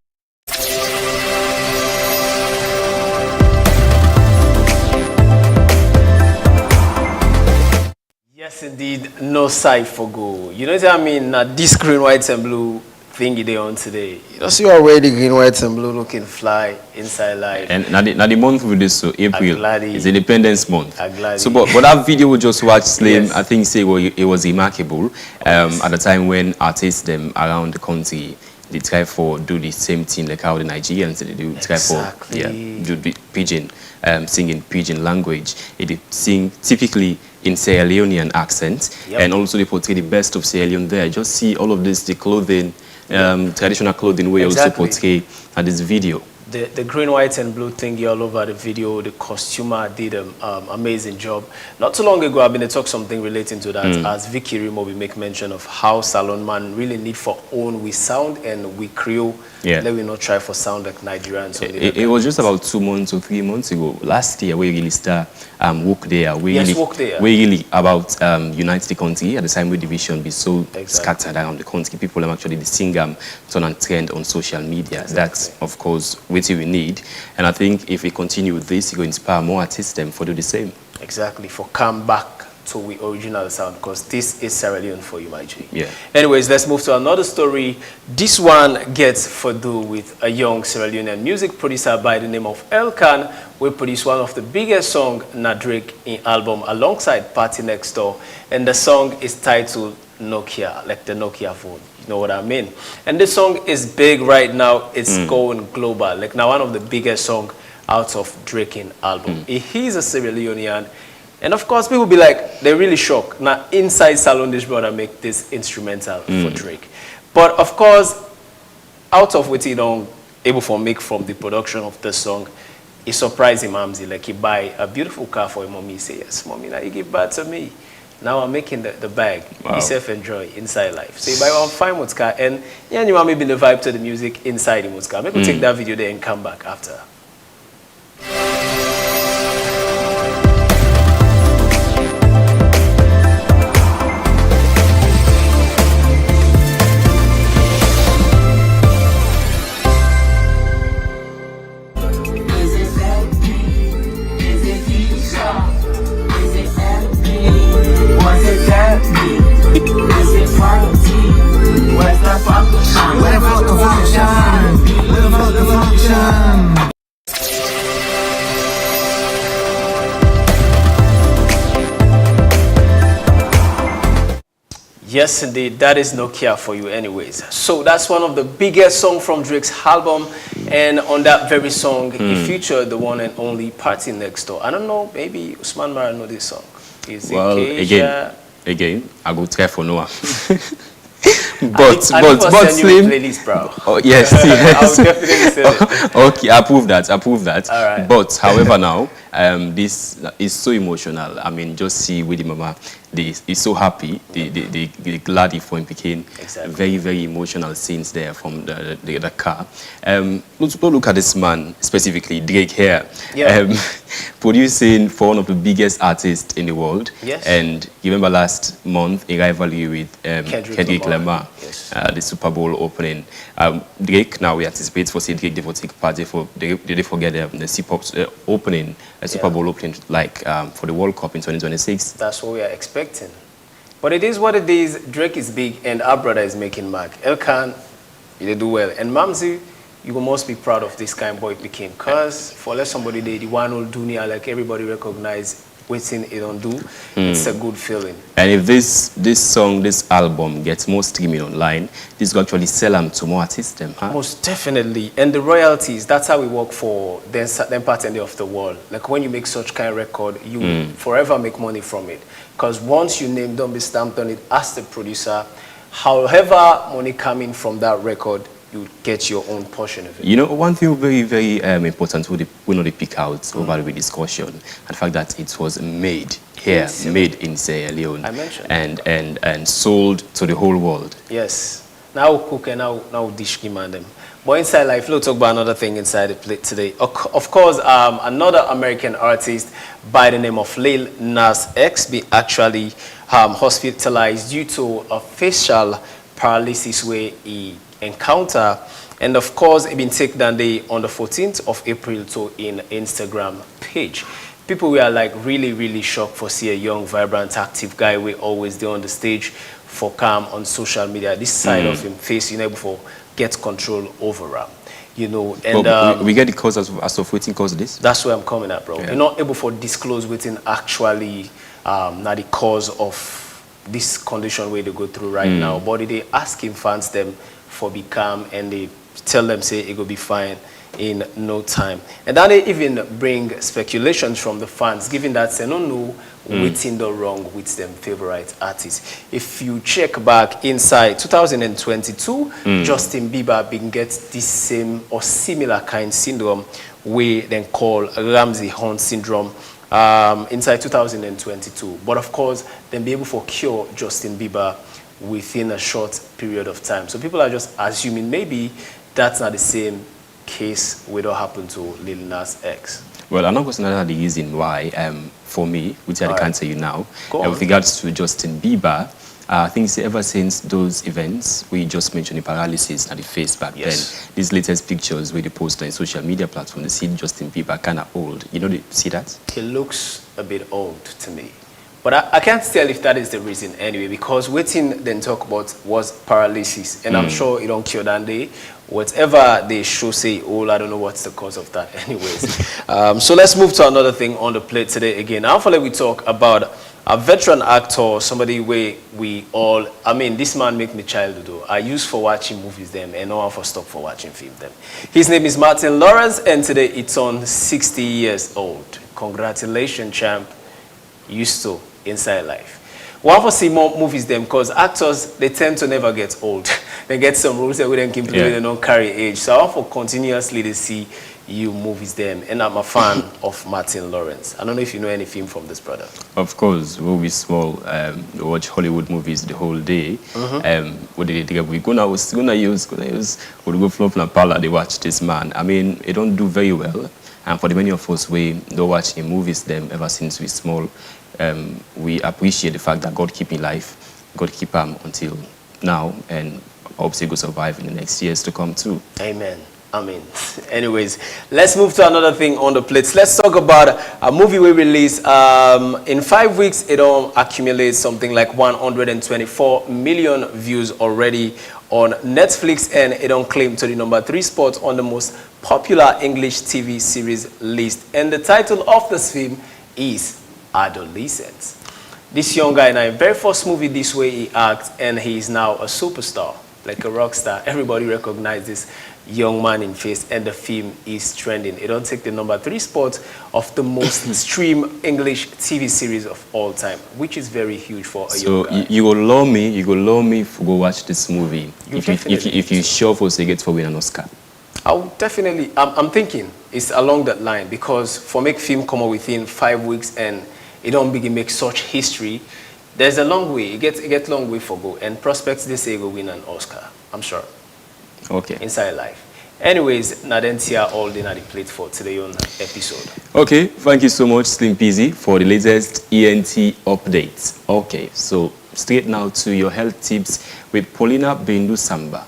Yes, indeed, no side for go. You know what I mean? Now this green, white, and blue thingy they on today. You know, see already green, white, and blue looking fly inside life. And now the month with this, so April is Independence Month. So, but that video we just watched, Slim, yes. I think say well, it was remarkable. At the time when artists them around the country, they try for do the same thing like how the Nigerians they do try for do the pidgin, singing pidgin language. They sing typically in Sierra Leonean accent, and also they portray the best of Sierra Leone there. Just see all of this, the clothing, traditional clothing we also portray at this video. The green, white, and blue thingy all over the video, the costumer did an amazing job. Not too long ago, I've been to talk something relating to that, as Vicky Rimo will make mention of how Salon Man really need for own we sound and we Creole. Let we not try for sound like Nigerians. It was just about 2 months or 3 months ago. Last year, we really start work there. We really about unite the country at the time where division be so scattered around the country. People are actually the singer turn and trend on social media. That's of course what we need, and I think if we continue with this, it will inspire more artists them for do the same. Exactly, for come back to the original sound, because this is Sierra Leone for you, my G. Yeah. Anyways, let's move to another story. This one gets for do with a young Sierra Leonean music producer by the name of Elkan. We produced one of the biggest songs na Drake in album alongside Party Next Door, and the song is titled Nokia, like the Nokia phone. You know what I mean? And this song is big right now. It's going global. Like now one of the biggest songs out of Drake in album. He's a Sierra Leonean. And of course, people be like, they're really shocked. Now, inside Salon, this brother make this instrumental for Drake. But of course, out of what he don't able to make from the production of this song, it surprised him, Amzi. Like he buy a beautiful car for his mommy. He say, yes, mommy, now you give back to me. Now I'm making the bag. Wow. He self-enjoy inside life. So you buy one fine car, and yeah, you want maybe the vibe to the music inside the car. Maybe take that video there and come back after. Yes, indeed. That is Nokia for you anyways. So that's one of the biggest songs from Drake's album. And on that very song, he featured the one and only Party Next Door. I don't know, maybe Usman Mara know this song. Is Well, it again, I go try for Noah. but Slim. Playlist, bro. Oh, yes, yes. I'll definitely send it. Okay, I approve that. All right. But however, now this is so emotional. I mean, just see Willie Mama. He's so happy. The glad for him became very, very emotional scenes there from the car. Let's look at this man specifically, Drake here. Yeah. Producing for one of the biggest artists in the world. Yes. And you remember last month a rivalry with Kendrick Lamar, yes. the Super Bowl opening. Drake, now we anticipate for say Drake they will take part. They forget the Super Bowl opening like for the World Cup in 2026. That's what we are expecting. But it is what it is. Drake is big and our brother is making mark. Elkan, they do well. And Mamzi, you must be proud of this kind of boy became. Because for let somebody the one old dunya, like everybody recognize waiting it on do, it's a good feeling. And if this song, this album gets more streaming online, this will actually sell them to more artists. Huh? Most definitely. And the royalties, that's how we work for them part of the world. Like when you make such kind of record, you will forever make money from it. Because once you name, don't be stamped on it as the producer, however money coming from that record, you get your own portion of it. You know, one thing very, very important we know they pick out over the discussion, and the fact that it was made here, made in Sierra Leone, I mentioned. and sold to the whole world. Yes. Now cook and now dish man them. But inside life, let's talk about another thing inside the plate today. Of course, another American artist by the name of Lil Nas X be actually hospitalized due to a facial paralysis where he encounter, and of course it been taken down on the 14th of April to in Instagram page. People were like really shocked for see a young, vibrant, active guy we always do on the stage for calm on social media. This side of him face, you know, before get control over him, you know. And we get the cause as of waiting cause this. That's where I'm coming at, bro. Yeah. You're not able to disclose within actually not the cause of this condition where they go through right now, but they asking fans them for be calm, and they tell them say it will be fine in no time. And then they even bring speculations from the fans, given that they don't know what's in the wrong with them favorite artists. If you check back inside 2022, Justin Bieber been get this same or similar kind syndrome we then call Ramsey Hunt syndrome inside 2022. But of course, then be able to cure Justin Bieber within a short period of time. So people are just assuming maybe that's not the same case what happened to Lil Nas X. Well, I'm not going to know the reason why, for me, which I can't tell you now, with regards to Justin Bieber, I think ever since those events, we just mentioned the paralysis at the face back then, these latest pictures where they post on social media platforms, they see Justin Bieber kind of old. You know, they see that? He looks a bit old to me. But I can't tell if that is the reason anyway, because waiting then talk about was paralysis. And I'm sure it don't cure that day. Whatever they show say, oh, I don't know what's the cause of that anyways. So let's move to another thing on the plate today again. Hopefully we talk about a veteran actor, somebody where we all, I mean, this man make me childhood though. I used for watching movies them and no one for stop for watching film them. His name is Martin Lawrence, and today it's on 60 years old. Congratulations, champ. Used to inside life. One for see more movies them because actors they tend to never get old. They get some rules that we don't keep doing, they don't carry age. So I want for continuously to see you movies them, and I'm a fan of Martin Lawrence. I don't know if you know any film from this brother. Of course, we'll be small. We watch Hollywood movies the whole day. What did they do? We're gonna use we'll go from a parlor, they watch this man. I mean, it don't do very well. And for the many of us we don't watch in movies them ever since we're small, we appreciate the fact that God keep him life, God keep him until now, and hope he will survive in the next years to come too. Amen. I mean, anyways, let's move to another thing on the plates. Let's talk about a movie we released. In 5 weeks, it'll accumulate something like 124 million views already on Netflix, and it'll claim to the #3 spot on the most popular English TV series list. And the title of this film is Adolescence. This young guy, in our very first movie, this way he acts, and he is now a superstar, like a rock star. Everybody recognizes this young man in face, and the film is trending. It don't take the #3 spot of the most streamed English TV series of all time, which is very huge for a young guy. So you will love me to go watch this movie if you sure for say get for win an Oscar. I'll definitely. I'm thinking it's along that line, because for make film come out within 5 weeks and it don't begin make such history, there's a long way. It gets long way for go, and prospects they say go win an Oscar. I'm sure. Okay. Inside life. Anyways, Nadentia all the plate for today on episode. Okay, thank you so much, Slim Peasy, for the latest ENT updates. Okay, so straight now to your health tips with Paulina Bendu Samba.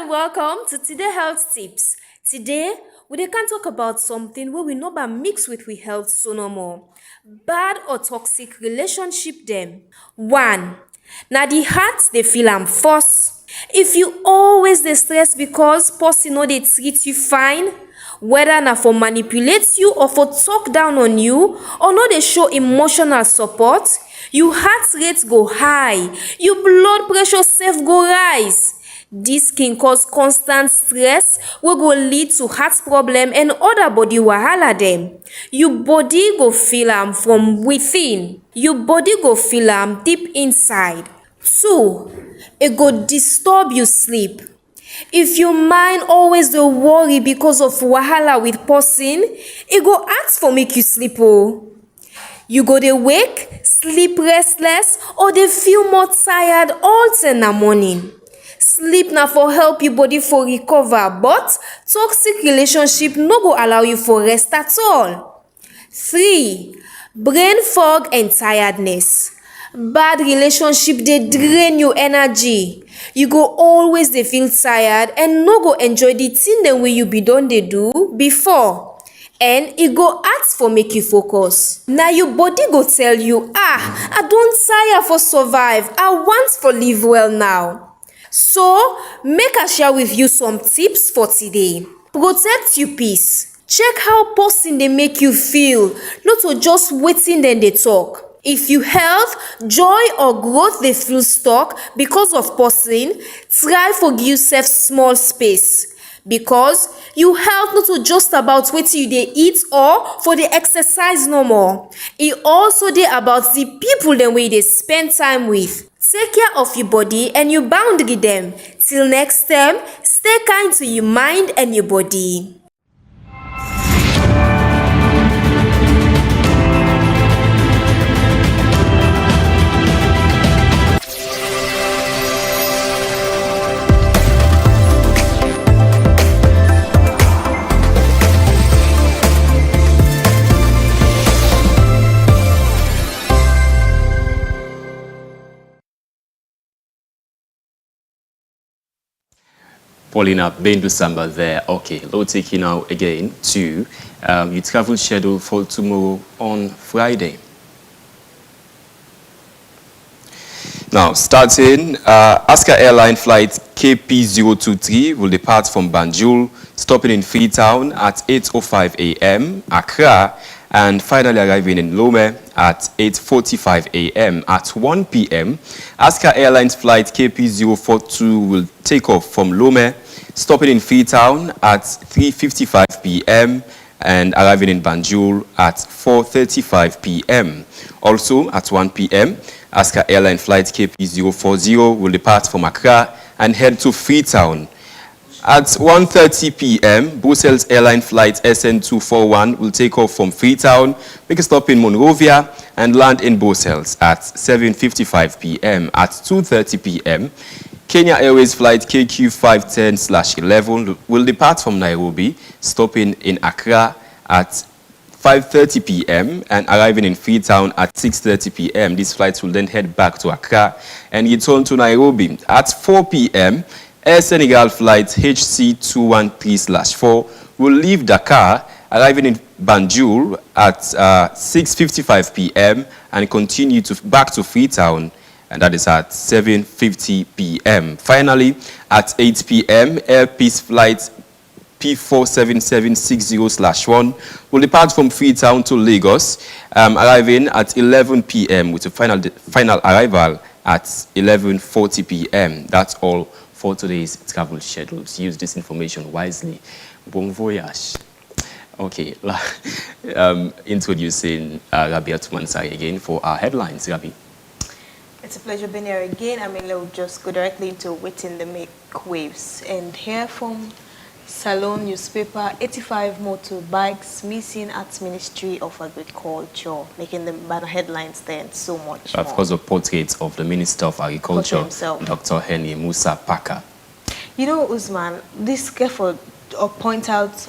Welcome to Today Health Tips. Today, we can talk about something where we know about mix with we health so no more. Bad or toxic relationship them. 1. Now the heart they feel am force. If you always dey stress because person no dey treat you fine, whether na for manipulate you or for talk down on you, or no dey show emotional support, your heart rate go high, your blood pressure self go rise. This can cause constant stress, wey go lead to heart problem and other body wahala dem. Your body go feel am from within. Your body go feel am deep inside. 2. It go disturb you sleep. If your mind always dey worry because of wahala with person, it go ask for make you sleep oh. You go dey wake, sleep restless, or dey feel more tired all till na morning. Sleep na for help your body for recover, but toxic relationship no go allow you for rest at all. 3. Brain fog and tiredness. Bad relationship dey drain your energy. You go always dey feel tired and no go enjoy the thing dem wey you be don dey do before. And it go ask for make you focus. Now your body go tell you, I don't tire for survive. I want for live well now. So, make I share with you some tips for today. Protect your peace. Check how person they make you feel, not to just waiting then they talk. If you health, joy or growth they feel stuck because of person, try for give yourself small space. Because you health not to just about what you they eat or for the exercise no more. It also they about the people them way they spend time with. Take care of your body and your boundary them. Till next time, stay kind to your mind and your body. Paulina Bendu Samba there. Okay, we'll take you now again to your travel schedule for tomorrow on Friday. Now, starting, Aska Airline flight KP023 will depart from Banjul, stopping in Freetown at 8:05 a.m., Accra, and finally arriving in Lome at 8:45 a.m. At 1 p.m., Aska Airlines flight KP042 will take off from Lome, stopping in Freetown at 3:55 p.m. and arriving in Banjul at 4:35 p.m. Also, at 1 p.m., Aska Airline flight KP040 will depart from Accra and head to Freetown. At 1:30 p.m., Brussels Airline flight SN241 will take off from Freetown, make a stop in Monrovia, and land in Brussels at 7:55 p.m. At 2:30 p.m., Kenya Airways flight KQ510/11 will depart from Nairobi, stopping in Accra at 5:30 p.m. and arriving in Freetown at 6:30 p.m. These flights will then head back to Accra and return to Nairobi. At 4 p.m., Air Senegal flight HC213/4 will leave Dakar, arriving in Banjul at 6:55 p.m. and continue back to Freetown, and that is at 7:50 p.m. Finally, at 8 p.m., Air Peace flight P47760/1 will depart from Freetown to Lagos, arriving at 11 p.m. with a final arrival at 11:40 p.m. That's all for today's travel schedules. Use this information wisely. Bon voyage. Okay, introducing Rabia Tumansari again for our headlines. Rabi. It's a pleasure being here again. I mean, we'll just go directly into waiting the make waves. And here from Salon newspaper, 85 motorbikes missing at Ministry of Agriculture, making the banner headlines there and so much Of more. course, a portrait of the Minister of Agriculture, himself. Dr. Henry Musa Paka. You know, Usman, this careful point out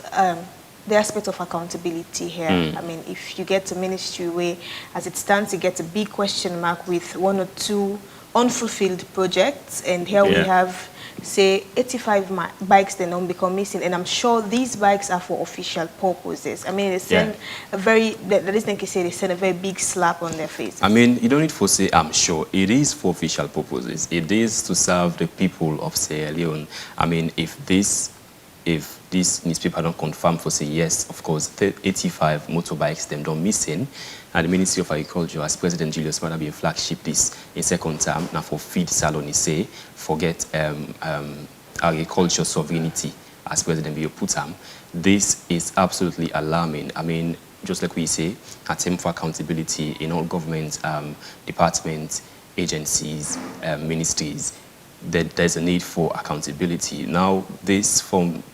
the aspect of accountability here. I mean, if you get a ministry where, as it stands, you get a big question mark with 1 or 2 unfulfilled projects, and here we have, say, 85 bikes that don't become missing, and I'm sure these bikes are for official purposes. I mean, they send a very, that is like you say, they send a very big slap on their face. I mean, you don't need to say, I'm sure. It is for official purposes. It is to serve the people of Sierra Leone. I mean, if this newspaper don't confirm for say yes, of course, 85 motorbikes them don't missing, and the Ministry of Agriculture, as President Julius Malema be a flagship this in second term, now for feed Salon, he say, forget agriculture sovereignty, as President be put him. This is absolutely alarming. I mean, just like we say, a team for accountability in all government departments, agencies, ministries, that there's a need for accountability. Now, if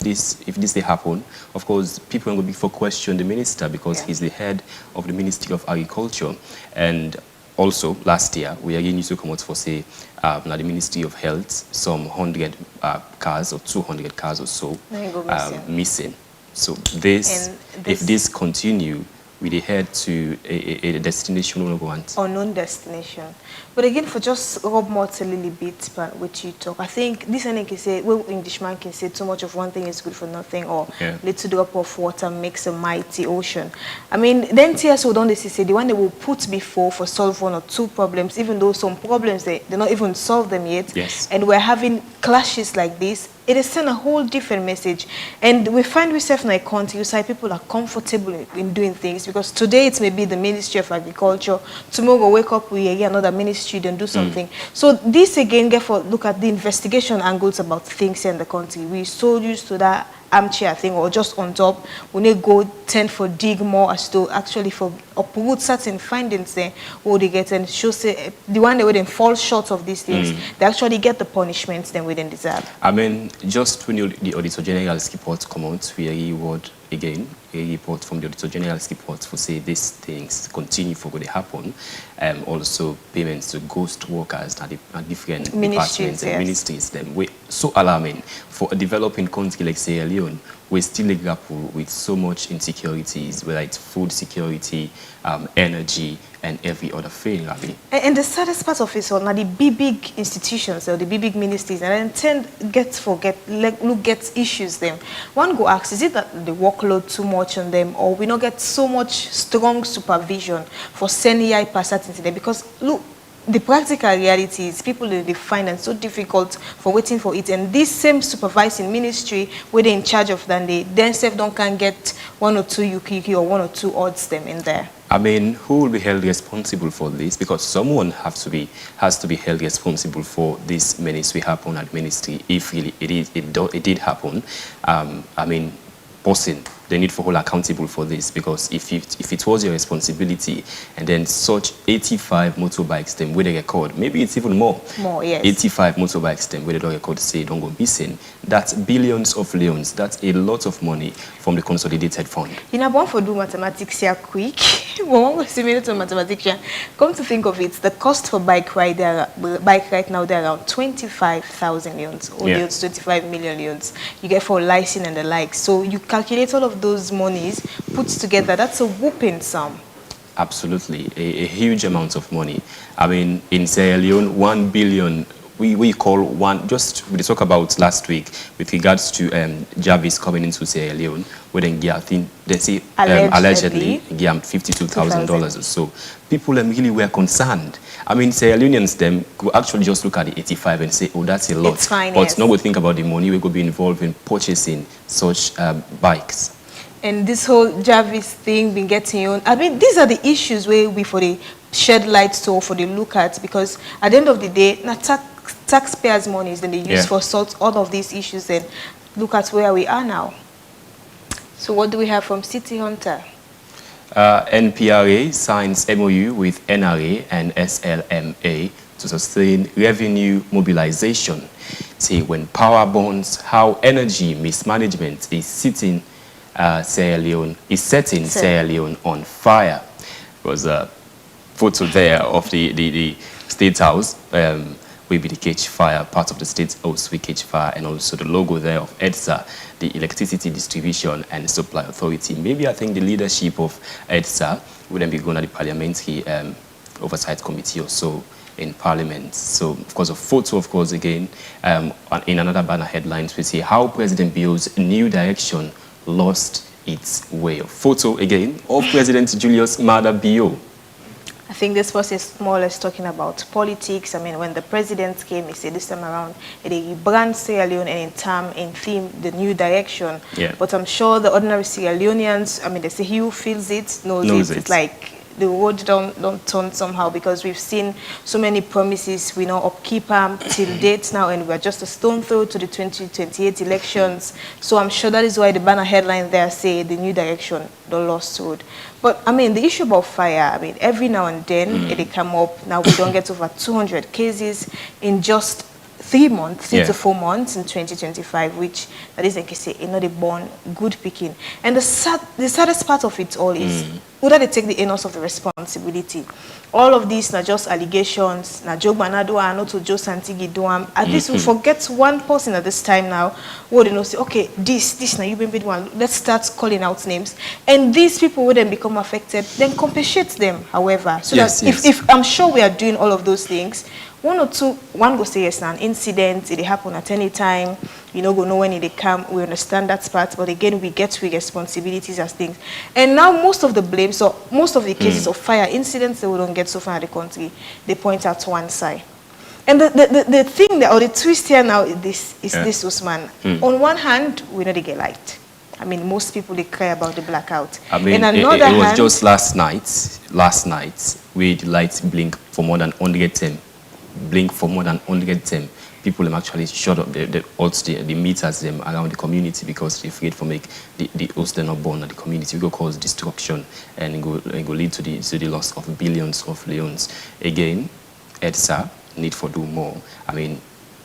this they happen, of course, people will be for question the minister because he's the head of the Ministry of Agriculture. And also, last year, we again used to come out for say, now the Ministry of Health, some 100 cars or 200 cars or so missing. So this, if this continue, we head to a destination we don't want. Unknown destination. But again, for just rub more a little bit, but what you talk, I think this I can say, well, Englishman can say too much of one thing is good for nothing, or little drop of water makes a mighty ocean. I mean, then TSO don't they say the one they will put before for solve 1 or 2 problems, even though some problems they not even solve them yet. Yes. And we're having clashes like this. It is send a whole different message, and we find ourselves in a country where people are comfortable in doing things, because today it may be the Ministry of Agriculture, tomorrow wake up we again another ministry then do something. So this again, therefore, look at the investigation angles about things in the country. We're so used to that armchair thing, or just on top, we need go tend for dig more as to actually for uproot certain findings there, or they get and show say the one that would then fall short of these things, they actually get the punishments then we then deserve. I mean, just when the Auditor General's report come out, we reward again a report from the Auditor General's report for say these things continue for what they happen. Also payments to ghost workers at different departments and ministries. Them so alarming for a developing country like Sierra Leone. We still grapple with so much insecurities, whether it's food security, energy, and every other thing. And the saddest part of it is now the big institutions or the big ministries, and then tend get issues them. One go ask, is it that the workload too much on them, or we not get so much strong supervision for sending person into them? Because look, the practical reality is people they find it so difficult for waiting for it, and this same supervising ministry where they're in charge of then they themselves can get 1 or 2 UKK or 1 or 2 odds them in there. I mean, who will be held responsible for this? Because someone has to be held responsible for this menace we happen at ministry. If really it did happen, I mean, person, they need for hold accountable for this, because if it was your responsibility, and then such 85 motorbikes then where they record, maybe it's even more. Yes. 85 motorbikes then where they don't record say don't go missing. That's billions of leons. That's a lot of money from the consolidated fund. You know, one for do mathematics here quick. One was similar to mathematics. Come to think of it, the cost for bike right now they're around 25,000 leons, or leons, 25 million leons. You get for license and the like. So you calculate all of those monies put together. That's a whooping sum. Absolutely, a huge amount of money. I mean, in Sierra Leone, 1 billion we call one, just we talked about last week with regards to Jarvis coming into Sierra Leone, where then I think they say allegedly $52,000 or so. People really were concerned. I mean, Sierra Leoneans them could actually just look at the 85 and say, oh, that's a lot. It's fine, but yes. now we think about the money we could be involved in purchasing such bikes. And this whole Jarvis thing been getting on. I mean, these are the issues where we for the shed light to for the look at, because at the end of the day, taxpayers' money is then they use for sort all of these issues, and look at where we are now. So what do we have from City Hunter? NPRA signs MOU with NRA and SLMA to sustain revenue mobilization. See, when power bonds, how energy mismanagement is setting Sierra Leone on fire. There was a photo there of the State House, will be the Cage Fire, part of the State House with Cage Fire, and also the logo there of EDSA, the Electricity Distribution and Supply Authority. Maybe I think the leadership of EDSA would then be going to the Parliamentary Oversight Committee or so in Parliament. So, of course, a photo, of course, again, in another banner headlines, we see how President Bio's new direction lost its way. A photo, again, of President Julius Maada Bio. I think this was more or less talking about politics. I mean, when the president came, he said this time around, they brand Sierra Leone and in theme, the new direction. Yeah. But I'm sure the ordinary Sierra Leoneans, I mean, they say he who feels it, knows it. It's like the road don't turn somehow, because we've seen so many promises, we know upkeep till date now, and we're just a stone throw to the 2028 elections. So I'm sure that is why the banner headline there say the new direction, the lost road. But I mean, the issue about fire, I mean, every now and then it come up. Now we don't get over 200 cases in just 3 months, 3 to 4 months in 2025, which that is, like I say, another born good picking. And the saddest part of it all is whether they take the onus of the responsibility. All of these are just allegations. Na Joe Banadua, not to Joe Santigi Duam. At least we forget one person at this time now who they know say, okay, this now you been one. Let's start calling out names, and these people will then become affected. Then compensate them, however, so that if I'm sure we are doing all of those things. One go say yes, an incident, it happen at any time, you know, go know when it come, we understand that part, but again, we get with responsibilities as things. And now most of the blame, so most of the cases of fire incidents that we don't get so far in the country, they point out to one side. And the thing, that, or the twist here now is this, Usman. On one hand, we know they get light. I mean, most people, they cry about the blackout. I mean, it was just last night, we the lights blink for more than 110. Blink for more than 110. People have actually shut up the meters them around the community, because they're afraid for make the host they're not born at the community. We go cause destruction, and it go lead to the loss of billions of leones. Again, EDSA need for do more. I mean,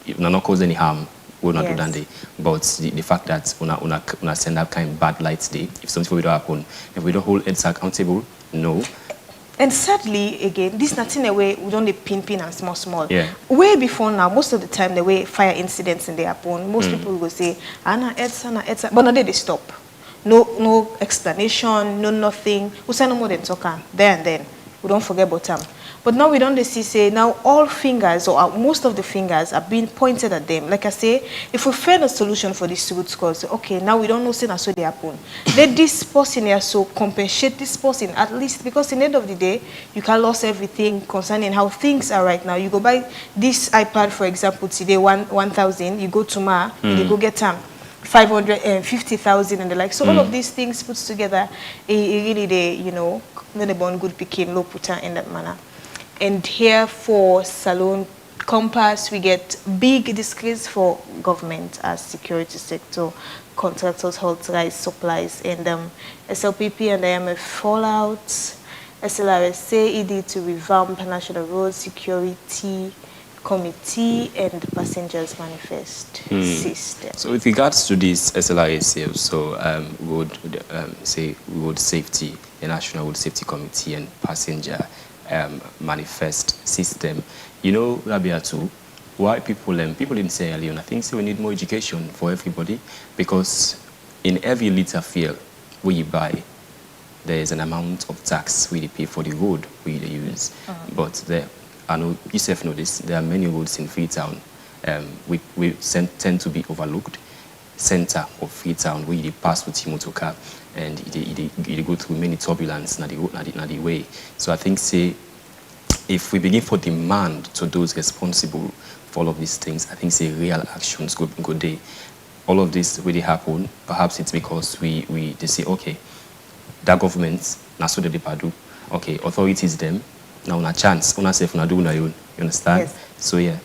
if not cause any harm, we'll not do that. But the fact that una send up kind of bad lights day, if something will happen, if we don't hold EDSA accountable, no. And sadly, again, this nothing away, we don't pin and small. Yeah. Way before now, most of the time, the way fire incidents in they happen, most people will say, Anna EDSA, but now they stop. No explanation, no nothing. We say no more than talk there and then. We don't forget about them. But now we don't see say now all fingers, or most of the fingers, are being pointed at them. Like I say, if we find a solution for this root cause, okay, now we don't know say that's what they happen. Let this person here so compensate this person at least, because in the end of the day, you can lose everything concerning how things are right now. You go buy this iPad, for example, today 1,000. You go tomorrow, you go get 550,000 and the like. So all of these things put together, it really they not a born good picking low putter in that manner. And here for Salone Compass, we get big decrease for government as security sector, contractors, authorized supplies, and SLPP and IMF fallout. SLRS say ED to revamp National Road Security Committee and Passengers Manifest system. So with regards to this SLRS, so road safety, the National Road Safety Committee and Passenger Manifest system. You know, Rabia too, why people in Sierra Leone, I think we need more education for everybody, because in every liter fuel we buy, there is an amount of tax we pay for the road we use. But I know yourself know this, there are many roads in Freetown. We tend to be overlooked. Center of Freetown where they pass with motor car and they go through many turbulence na the way. So I think say if we begin for demand to those responsible for all of these things, I think say real actions go day. All of this really happen. Perhaps it's because they say, okay, that government na so they do. Okay, authorities them now na chance. Una safe na do na you understand? Yes. So yeah.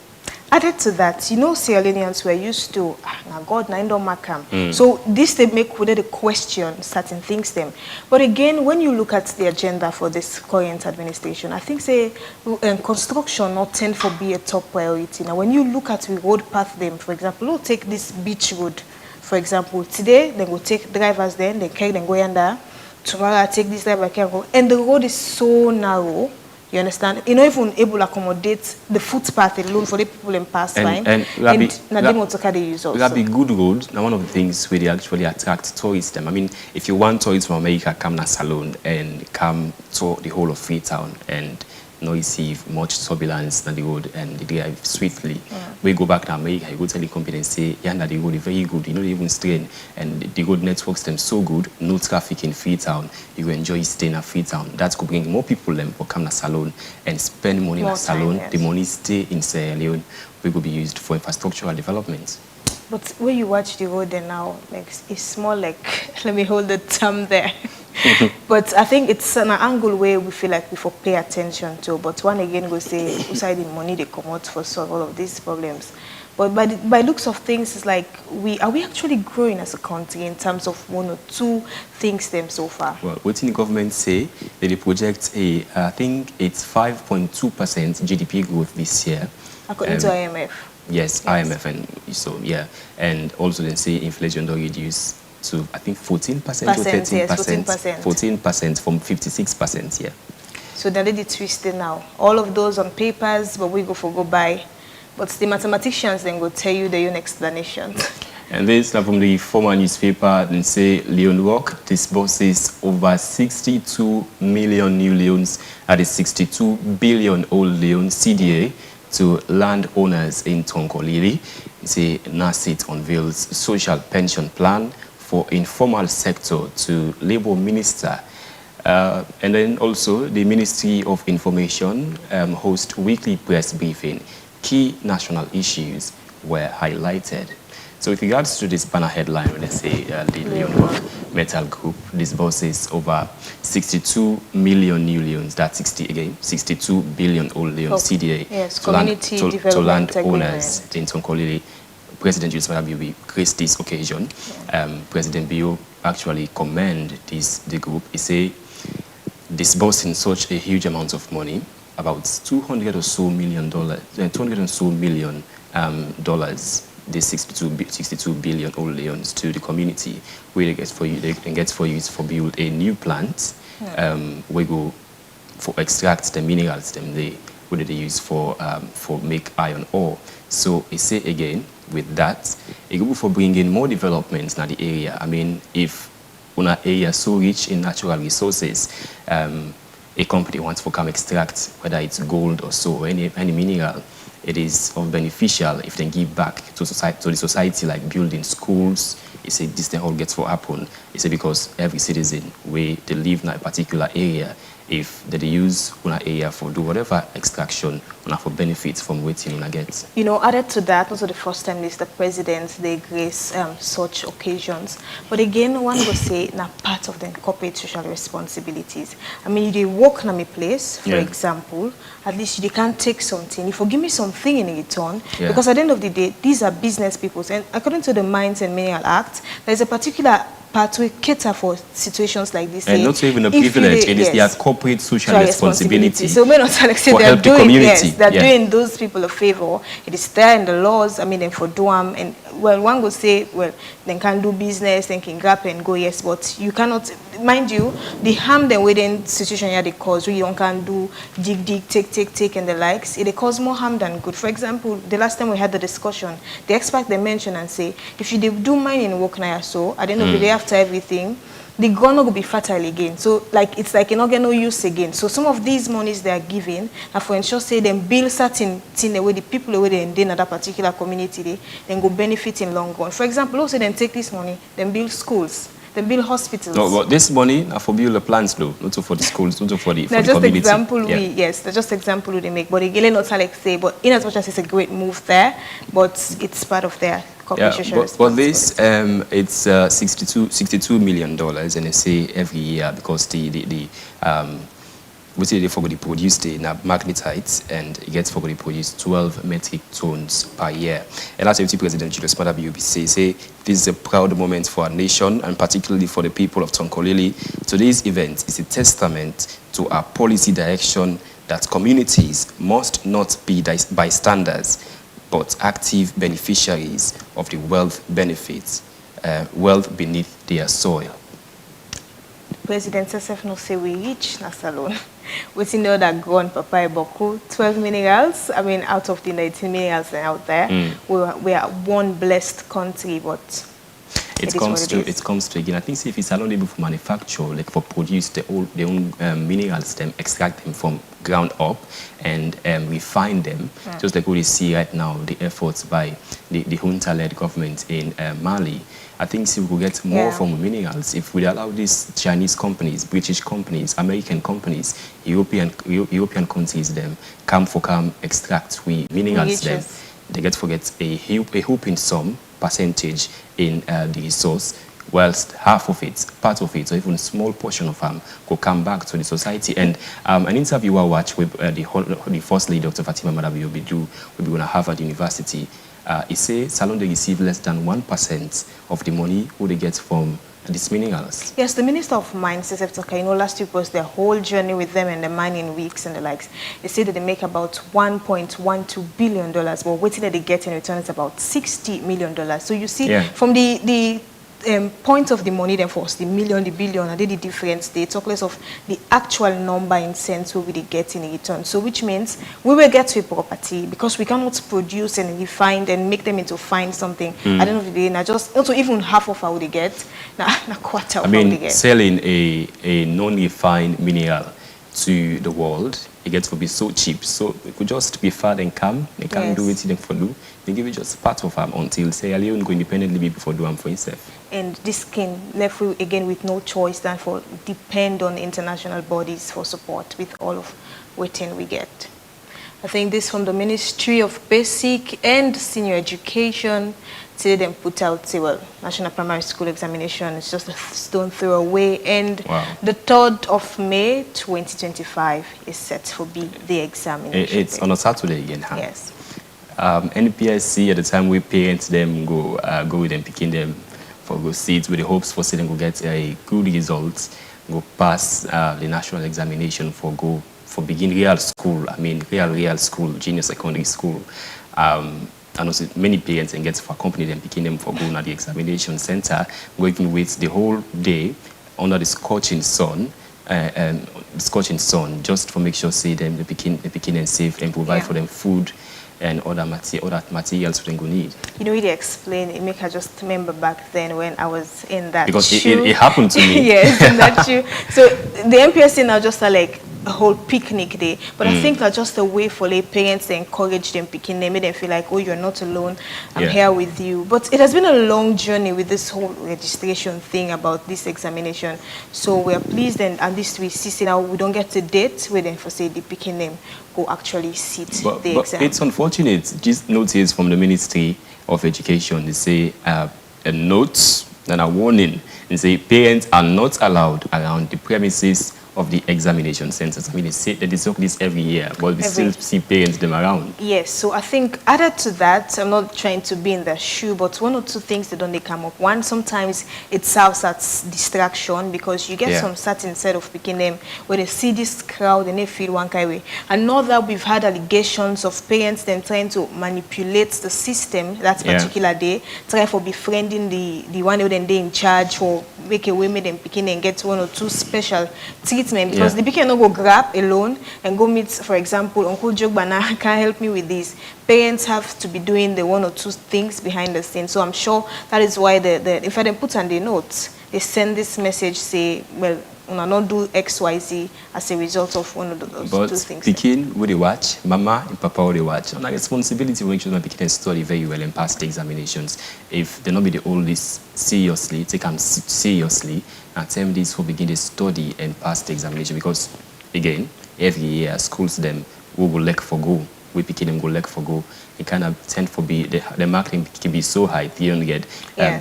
Added to that, you know, Sierra Leoneans were used to, now God, na don't mark them. So this they make with the question certain things them. But again, when you look at the agenda for this current administration, I think say construction not tend to be a top priority. Now, when you look at the road path them, for example, we'll take this beach road, for example, today they will take drivers then, they carry them go yonder. Tomorrow I take this driver can go, and the road is so narrow. You understand? You're not even able to accommodate the footpath alone for the people in pass line. And they motorcar they use also. That be good road. Now one of the things where they actually attract tourists. I mean, if you want tourists from America, come to Salone and come to the whole of Freetown and no receive much turbulence on the road and they drive swiftly. We go back to America, you go tell the company and say, yeah, the road is very good, you know, they even strain and the road networks them so good, no traffic in Freetown, you will enjoy staying at Freetown. That could bring more people them for come to Salone and spend money in Salone. Yes. The money stay in Sierra Leone, we will be used for infrastructural development. But when you watch the road there now, like it's more like, let me hold the term there. But I think it's an angle where we feel like we for pay attention to. But one again go say, beside the money they come out for solve all of these problems. But by looks of things, it's like are we actually growing as a country in terms of one or two things them so far? Well, what the government say that they project I think it's 5.2% GDP growth this year. According to IMF. Yes, IMF and so yeah, and also then say inflation don't reduce to I think 14% or 13%. Yes, 14%. 14% from 56%. Yeah. So then they twist it now. All of those on papers, but we go by. But the mathematicians then go tell you their own explanation. And this now from the former newspaper, then say Leon Rock disburses over 62 million new loans at the 62 billion old loan CDA to landowners in Tonkolili. Say NASIT unveils social pension plan for informal sector to Labour Minister. And then also the Ministry of Information host weekly press briefing. Key national issues were highlighted. So with regards to this banner headline, let's say the Leon Rock Metal Group disburses over 62 million new loans, that's 62 billion old loans, CDA, yes, to landowners in Tonkolili. President Julius Maada Bio graced this occasion. President Bio actually commend the group. He say disbursing such a huge amount of money, about $200 or so million, the 62 billion old loans to the community, where they can get for use for build a new plant, we go for extract the minerals them they whether they use for make iron ore. So I say again with that, it go for bringing more developments in the area. I mean, if una area so rich in natural resources, a company wants to come extract whether it's gold or so or any mineral, it is of beneficial if they give back to the society, like building schools. You say this thing all gets for happen. You say because every citizen where they live in a particular area, if they use one area for do whatever extraction, one for benefits from waiting one get. You know, added to that, also the first time is the president they grace such occasions. But again, one will say now part of the corporate social responsibilities. I mean, they work in a place, for example, at least they can take something. If you give me something in return, because at the end of the day, these are business people, and according to the Mines and Mineral Act, there is a particular part we cater for situations like this. And not even a privilege, it is their corporate social responsibility. So we not say they're doing they're doing those people a favor. It is there in the laws. I mean, for Duam, and well, one will say, well, they can do business, they can grab and go, yes, but you cannot, mind you, the harm them within situation here they cause, we don't can do dig, take, and the likes. It cause more harm than good. For example, the last time we had the discussion, the expert they mentioned and say, if you do mining work now, so at the end of the day, after everything, the gun will be fertile again. So like it's like you're not getting no use again. So some of these monies they are giving are for ensure say them build certain thing the way the people away they in that particular community then go benefit in long run. For example, also then take this money, then build schools, then build hospitals. No, but this money are for build the plants though, not for the schools, not for the that's just community. Example that's just example they make. But again not like say, but in as much as it's a great move there, but it's part of their but this it's $62 million, and they say every year because we say they forgot to produce the magnetite, and it gets forgot to produce 12 metric tons per year. And as Deputy President Julius Maada Bio say this is a proud moment for our nation, and particularly for the people of Tonkolili. Today's event is a testament to our policy direction that communities must not be bystanders, but active beneficiaries of the wealth benefits, wealth beneath their soil. President Sesef no say we reach na Salone. We know that gone Papa Boku 12 minerals. I mean, out of the 19 minerals out there, we are one blessed country, but it comes to again. I think if it's not able to manufacture, like for produce their own minerals, them extract them from ground up and refine them. Just like what you see right now, the efforts by the junta-led government in Mali. I think if we could get more from minerals, if we allow these Chinese companies, British companies, American companies, European countries, them come extract minerals, them they get a whooping sum percentage in the resource, whilst half of it, part of it, or even a small portion of them could come back to the society. And an interview I watched with the first lady, Dr. Fatima Maada Bio, will be going to Harvard University. He says Salone they receive less than 1% of the money who they get from these minerals. Yes, the Minister of Mines, Sesef Toka, last week was their whole journey with them and the mining weeks and the likes. They say that they make about $1.12 billion, but waiting that they get in return is about $60 million. So you see, from the point of the money, then first, the million, the billion, and then the difference, they talk less of the actual number in cents we will get in return. So which means we will get to a property because we cannot produce and refine and make them into fine something. At the end of the day, now just also even half of how they get, now quarter of how they get. Selling a non-refined mineral to the world, it gets to be so cheap. So it could just be far and come. They can't do it for do. They give it just part of them until Sierra Leone go independently before do them for itself. And this can left again with no choice than for depend on international bodies for support with all of waiting we get. I think this from the Ministry of Basic and Senior Education. Today them put out, say, well, National Primary School Examination is just a stone throw away, and the 3rd of May 2025 is set for the examination. It's on a Saturday again, huh? Yes. NPSC at the time we parents them go with them picking them for go seats with the hopes for them go get a good result, go pass the national examination for begin real school. I mean real school, junior secondary school. And also many parents and get for accompany them picking them for going at the examination center, working with the whole day under the scorching sun. Just to make sure say them the picking and safe and provide for them food and other materials we need. You know, really explain it. Make I just remember back then when I was in that because shoe. It happened to me. Yes, in that shoe. So the MPSC now just are like a whole picnic day, but I think that's just a way for like parents to encourage them, picking them, make them feel like, oh, you're not alone, I'm here with you. But it has been a long journey with this whole registration thing about this examination. So we're pleased, and at least we see now we don't get a date where then for say the picking them go actually sit the exam. It's unfortunate. Just notice from the Ministry of Education, they say a note and a warning, and say parents are not allowed around the premises of the examination centers. I mean, they say that they talk this every year, but we still see parents them around. Yes, so I think added to that, I'm not trying to be in their shoe, but one or two things that don't they come up. One, sometimes it serves as distraction because you get some certain set of picking them where they see this crowd and they feel one kind of way. Another, we've had allegations of parents then trying to manipulate the system that particular day, trying for befriending the one who then they in charge for make a women and picking and get one or two special treatment because the pikin no go grab alone and go meet, for example, Uncle Jogbana can't help me with this. Parents have to be doing the one or two things behind the scenes. So I'm sure that is why if I then put on the notes, they send this message, say, well, una not do XYZ as a result of one of those but two things. Pikin, will they watch? Mama and Papa will they watch? On a responsibility to make sure that Pikin study very well and pass the examinations. If they not be the oldest seriously, take them seriously, and tell them this for begin to study and pass the examination. Because again, every year schools them we will lack for go. We Pikin them go lack for go. It kind of tend for be the marking can be so high, 300,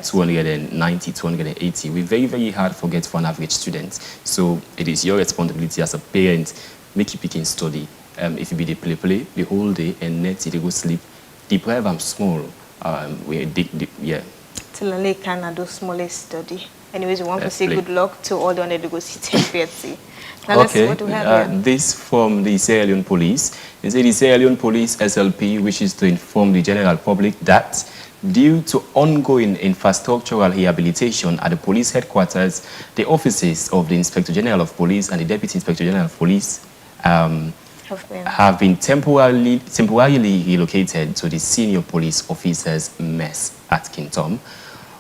290, 280. We very, very hard to forget for an average student. So it is your responsibility as a parent, make your Pikin study. If you be the play the whole day and net they go sleep, deprive them small. Yeah. Till they can do smallest study. Anyways, we want to say good luck to all the ones that go sit and PhD. Now Okay, let's what we have here. this from the Sierra Leone Police. They say the Sierra Leone Police SLP wishes to inform the general public that due to ongoing infrastructural rehabilitation at the police headquarters, the offices of the Inspector General of Police and the Deputy Inspector General of Police have been temporarily relocated to the Senior Police Officers Mess at Kintom.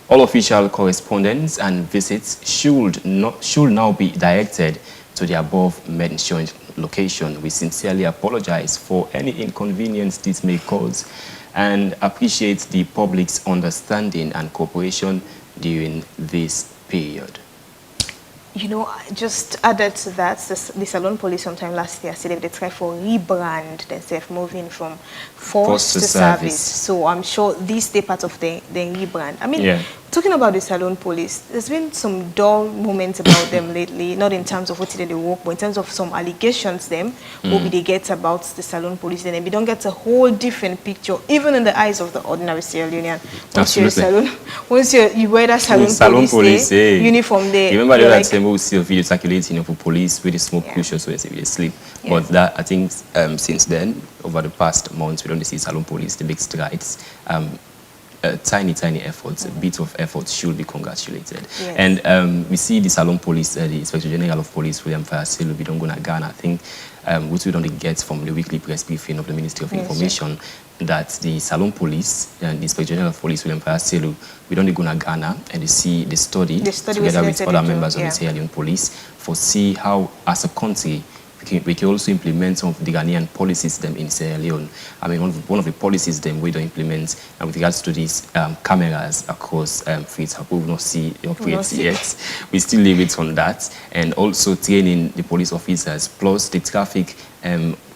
All official correspondence and visits should now be directed to the above-mentioned location. We sincerely apologize for any inconvenience this may cause and appreciate the public's understanding and cooperation during this period. You know, I just added to that, the Salone Police sometime last year said they tried for rebrand themselves, moving from force to service. So I'm sure this day part of the rebrand. I mean, talking about the Salone Police, there's been some dull moments about them lately, not in terms of what they work, but in terms of some allegations what they get about the Salone Police, and we don't get a whole different picture, even in the eyes of the ordinary Sierra Leonean. Once you wear that Salone Police uniform there. You remember that time we see a video circulating for police with the smoke cushions so they sleep. But that, I think, since then, over the past months, we don't see Salone Police, the big strides. Tiny efforts, a bit of effort should be congratulated. And we see the Salone Police, the Inspector General of Police, William Fayaselu, we don't go to Ghana. I think which we don't get from the weekly press briefing of the Ministry of Information, that the Salone Police and the Inspector General of Police, William Fayaselu, we don't go to Ghana and they see the study together with other members of the Sierra Leone Police for see how, as a country, we can also implement some of the Ghanaian policies them in Sierra Leone. I mean, one of the policies them we don't implement with regards to these cameras across Freetown. We will not see operates yet. We still leave it on that. And also training the police officers, plus the traffic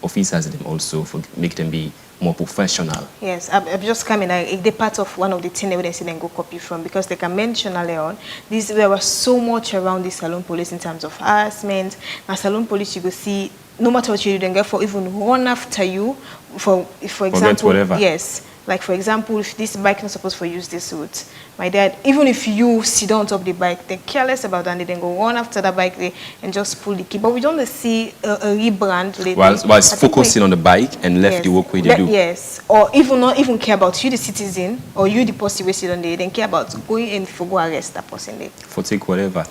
officers them also, for make them be more professional. Yes, I've just come in. They're part of one of the things they say they go copy from, because they can mention earlier on, there was so much around the Salone Police in terms of harassment. Now, Salone Police, you go see, no matter what you do, they for even run after you. For example, yes. Like, for example, if this bike not supposed to use this route, my dad, even if you sit on top of the bike, they're careless about that, and they then go run after that bike there and just pull the key. But we don't see a rebrand lately. While focusing on the bike and left the walkway they do. Yes, or even not even care about you, the citizen, or you, the person we sit on there, then care about going and for go arrest that person there. For take whatever.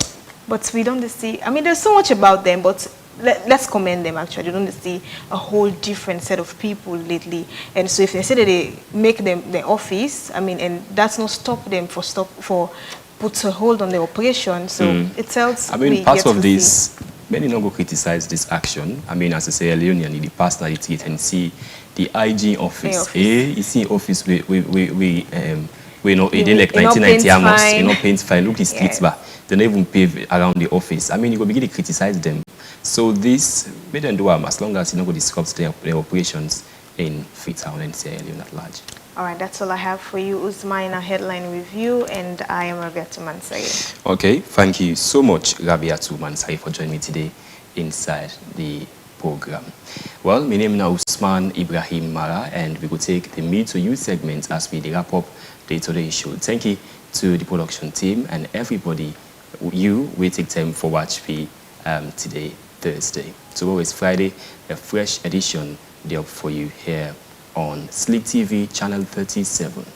But we don't see, I mean, there's so much about them, but let's commend them actually. You don't see a whole different set of people lately. And so if they say that they make them their office, I mean, and that's not stop them for put a hold on the operation. So it tells. I mean, part of this, many don't go criticize this action. I mean, as I say, Leonean, the personality and see the IG office. You see office we know it like 1990 Amos, you know, paint fine. Look the streets back. They don't even pave around the office. I mean, you go begin to criticize them. So this, we don't do them as long as you don't go disrupt their operations in Freetown and Sierra Leone at large. All right, that's all I have for you, Usman, a headline review, and I am Rabiatu Mansai. Okay, thank you so much, Rabiatu Mansai, for joining me today inside the program. Well, my name is Usman Ibrahim Mara, and we will take the Me to You segment as we wrap up the Today Show. Thank you to the production team and everybody. We take time for watch me today, Thursday. Tomorrow is Friday, a fresh edition there for you here on Slick TV, channel 37.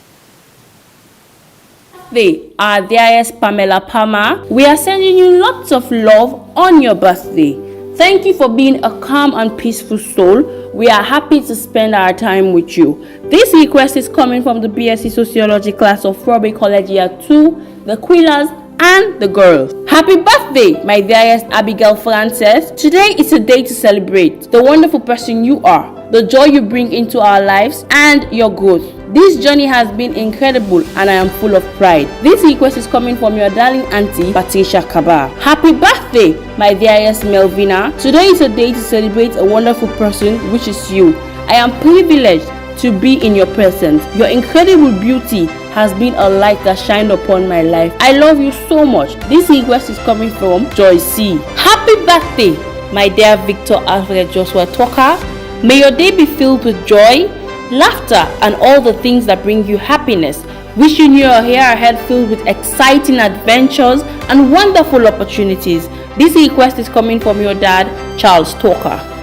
They are DIS Pamela Palmer. We are sending you lots of love on your birthday. Thank you for being a calm and peaceful soul. We are happy to spend our time with you. This request is coming from the BSc Sociology class of Frobe College Year 2, the Quillers and the girls. Happy birthday, my dearest Abigail Frances. Today is a day to celebrate the wonderful person you are, the joy you bring into our lives, and your growth. This journey has been incredible and I am full of pride. This request is coming from your darling auntie, Patricia Kaba. Happy birthday, my dearest Melvina. Today is a day to celebrate a wonderful person, which is you. I am privileged to be in your presence. Your incredible beauty has been a light that shined upon my life. I love you so much. This request is coming from Joy C. Happy birthday, my dear Victor Alfred Joshua Tucker. May your day be filled with joy, laughter, and all the things that bring you happiness. Wishing you a year ahead filled with exciting adventures and wonderful opportunities. This request is coming from your dad, Charles Tucker.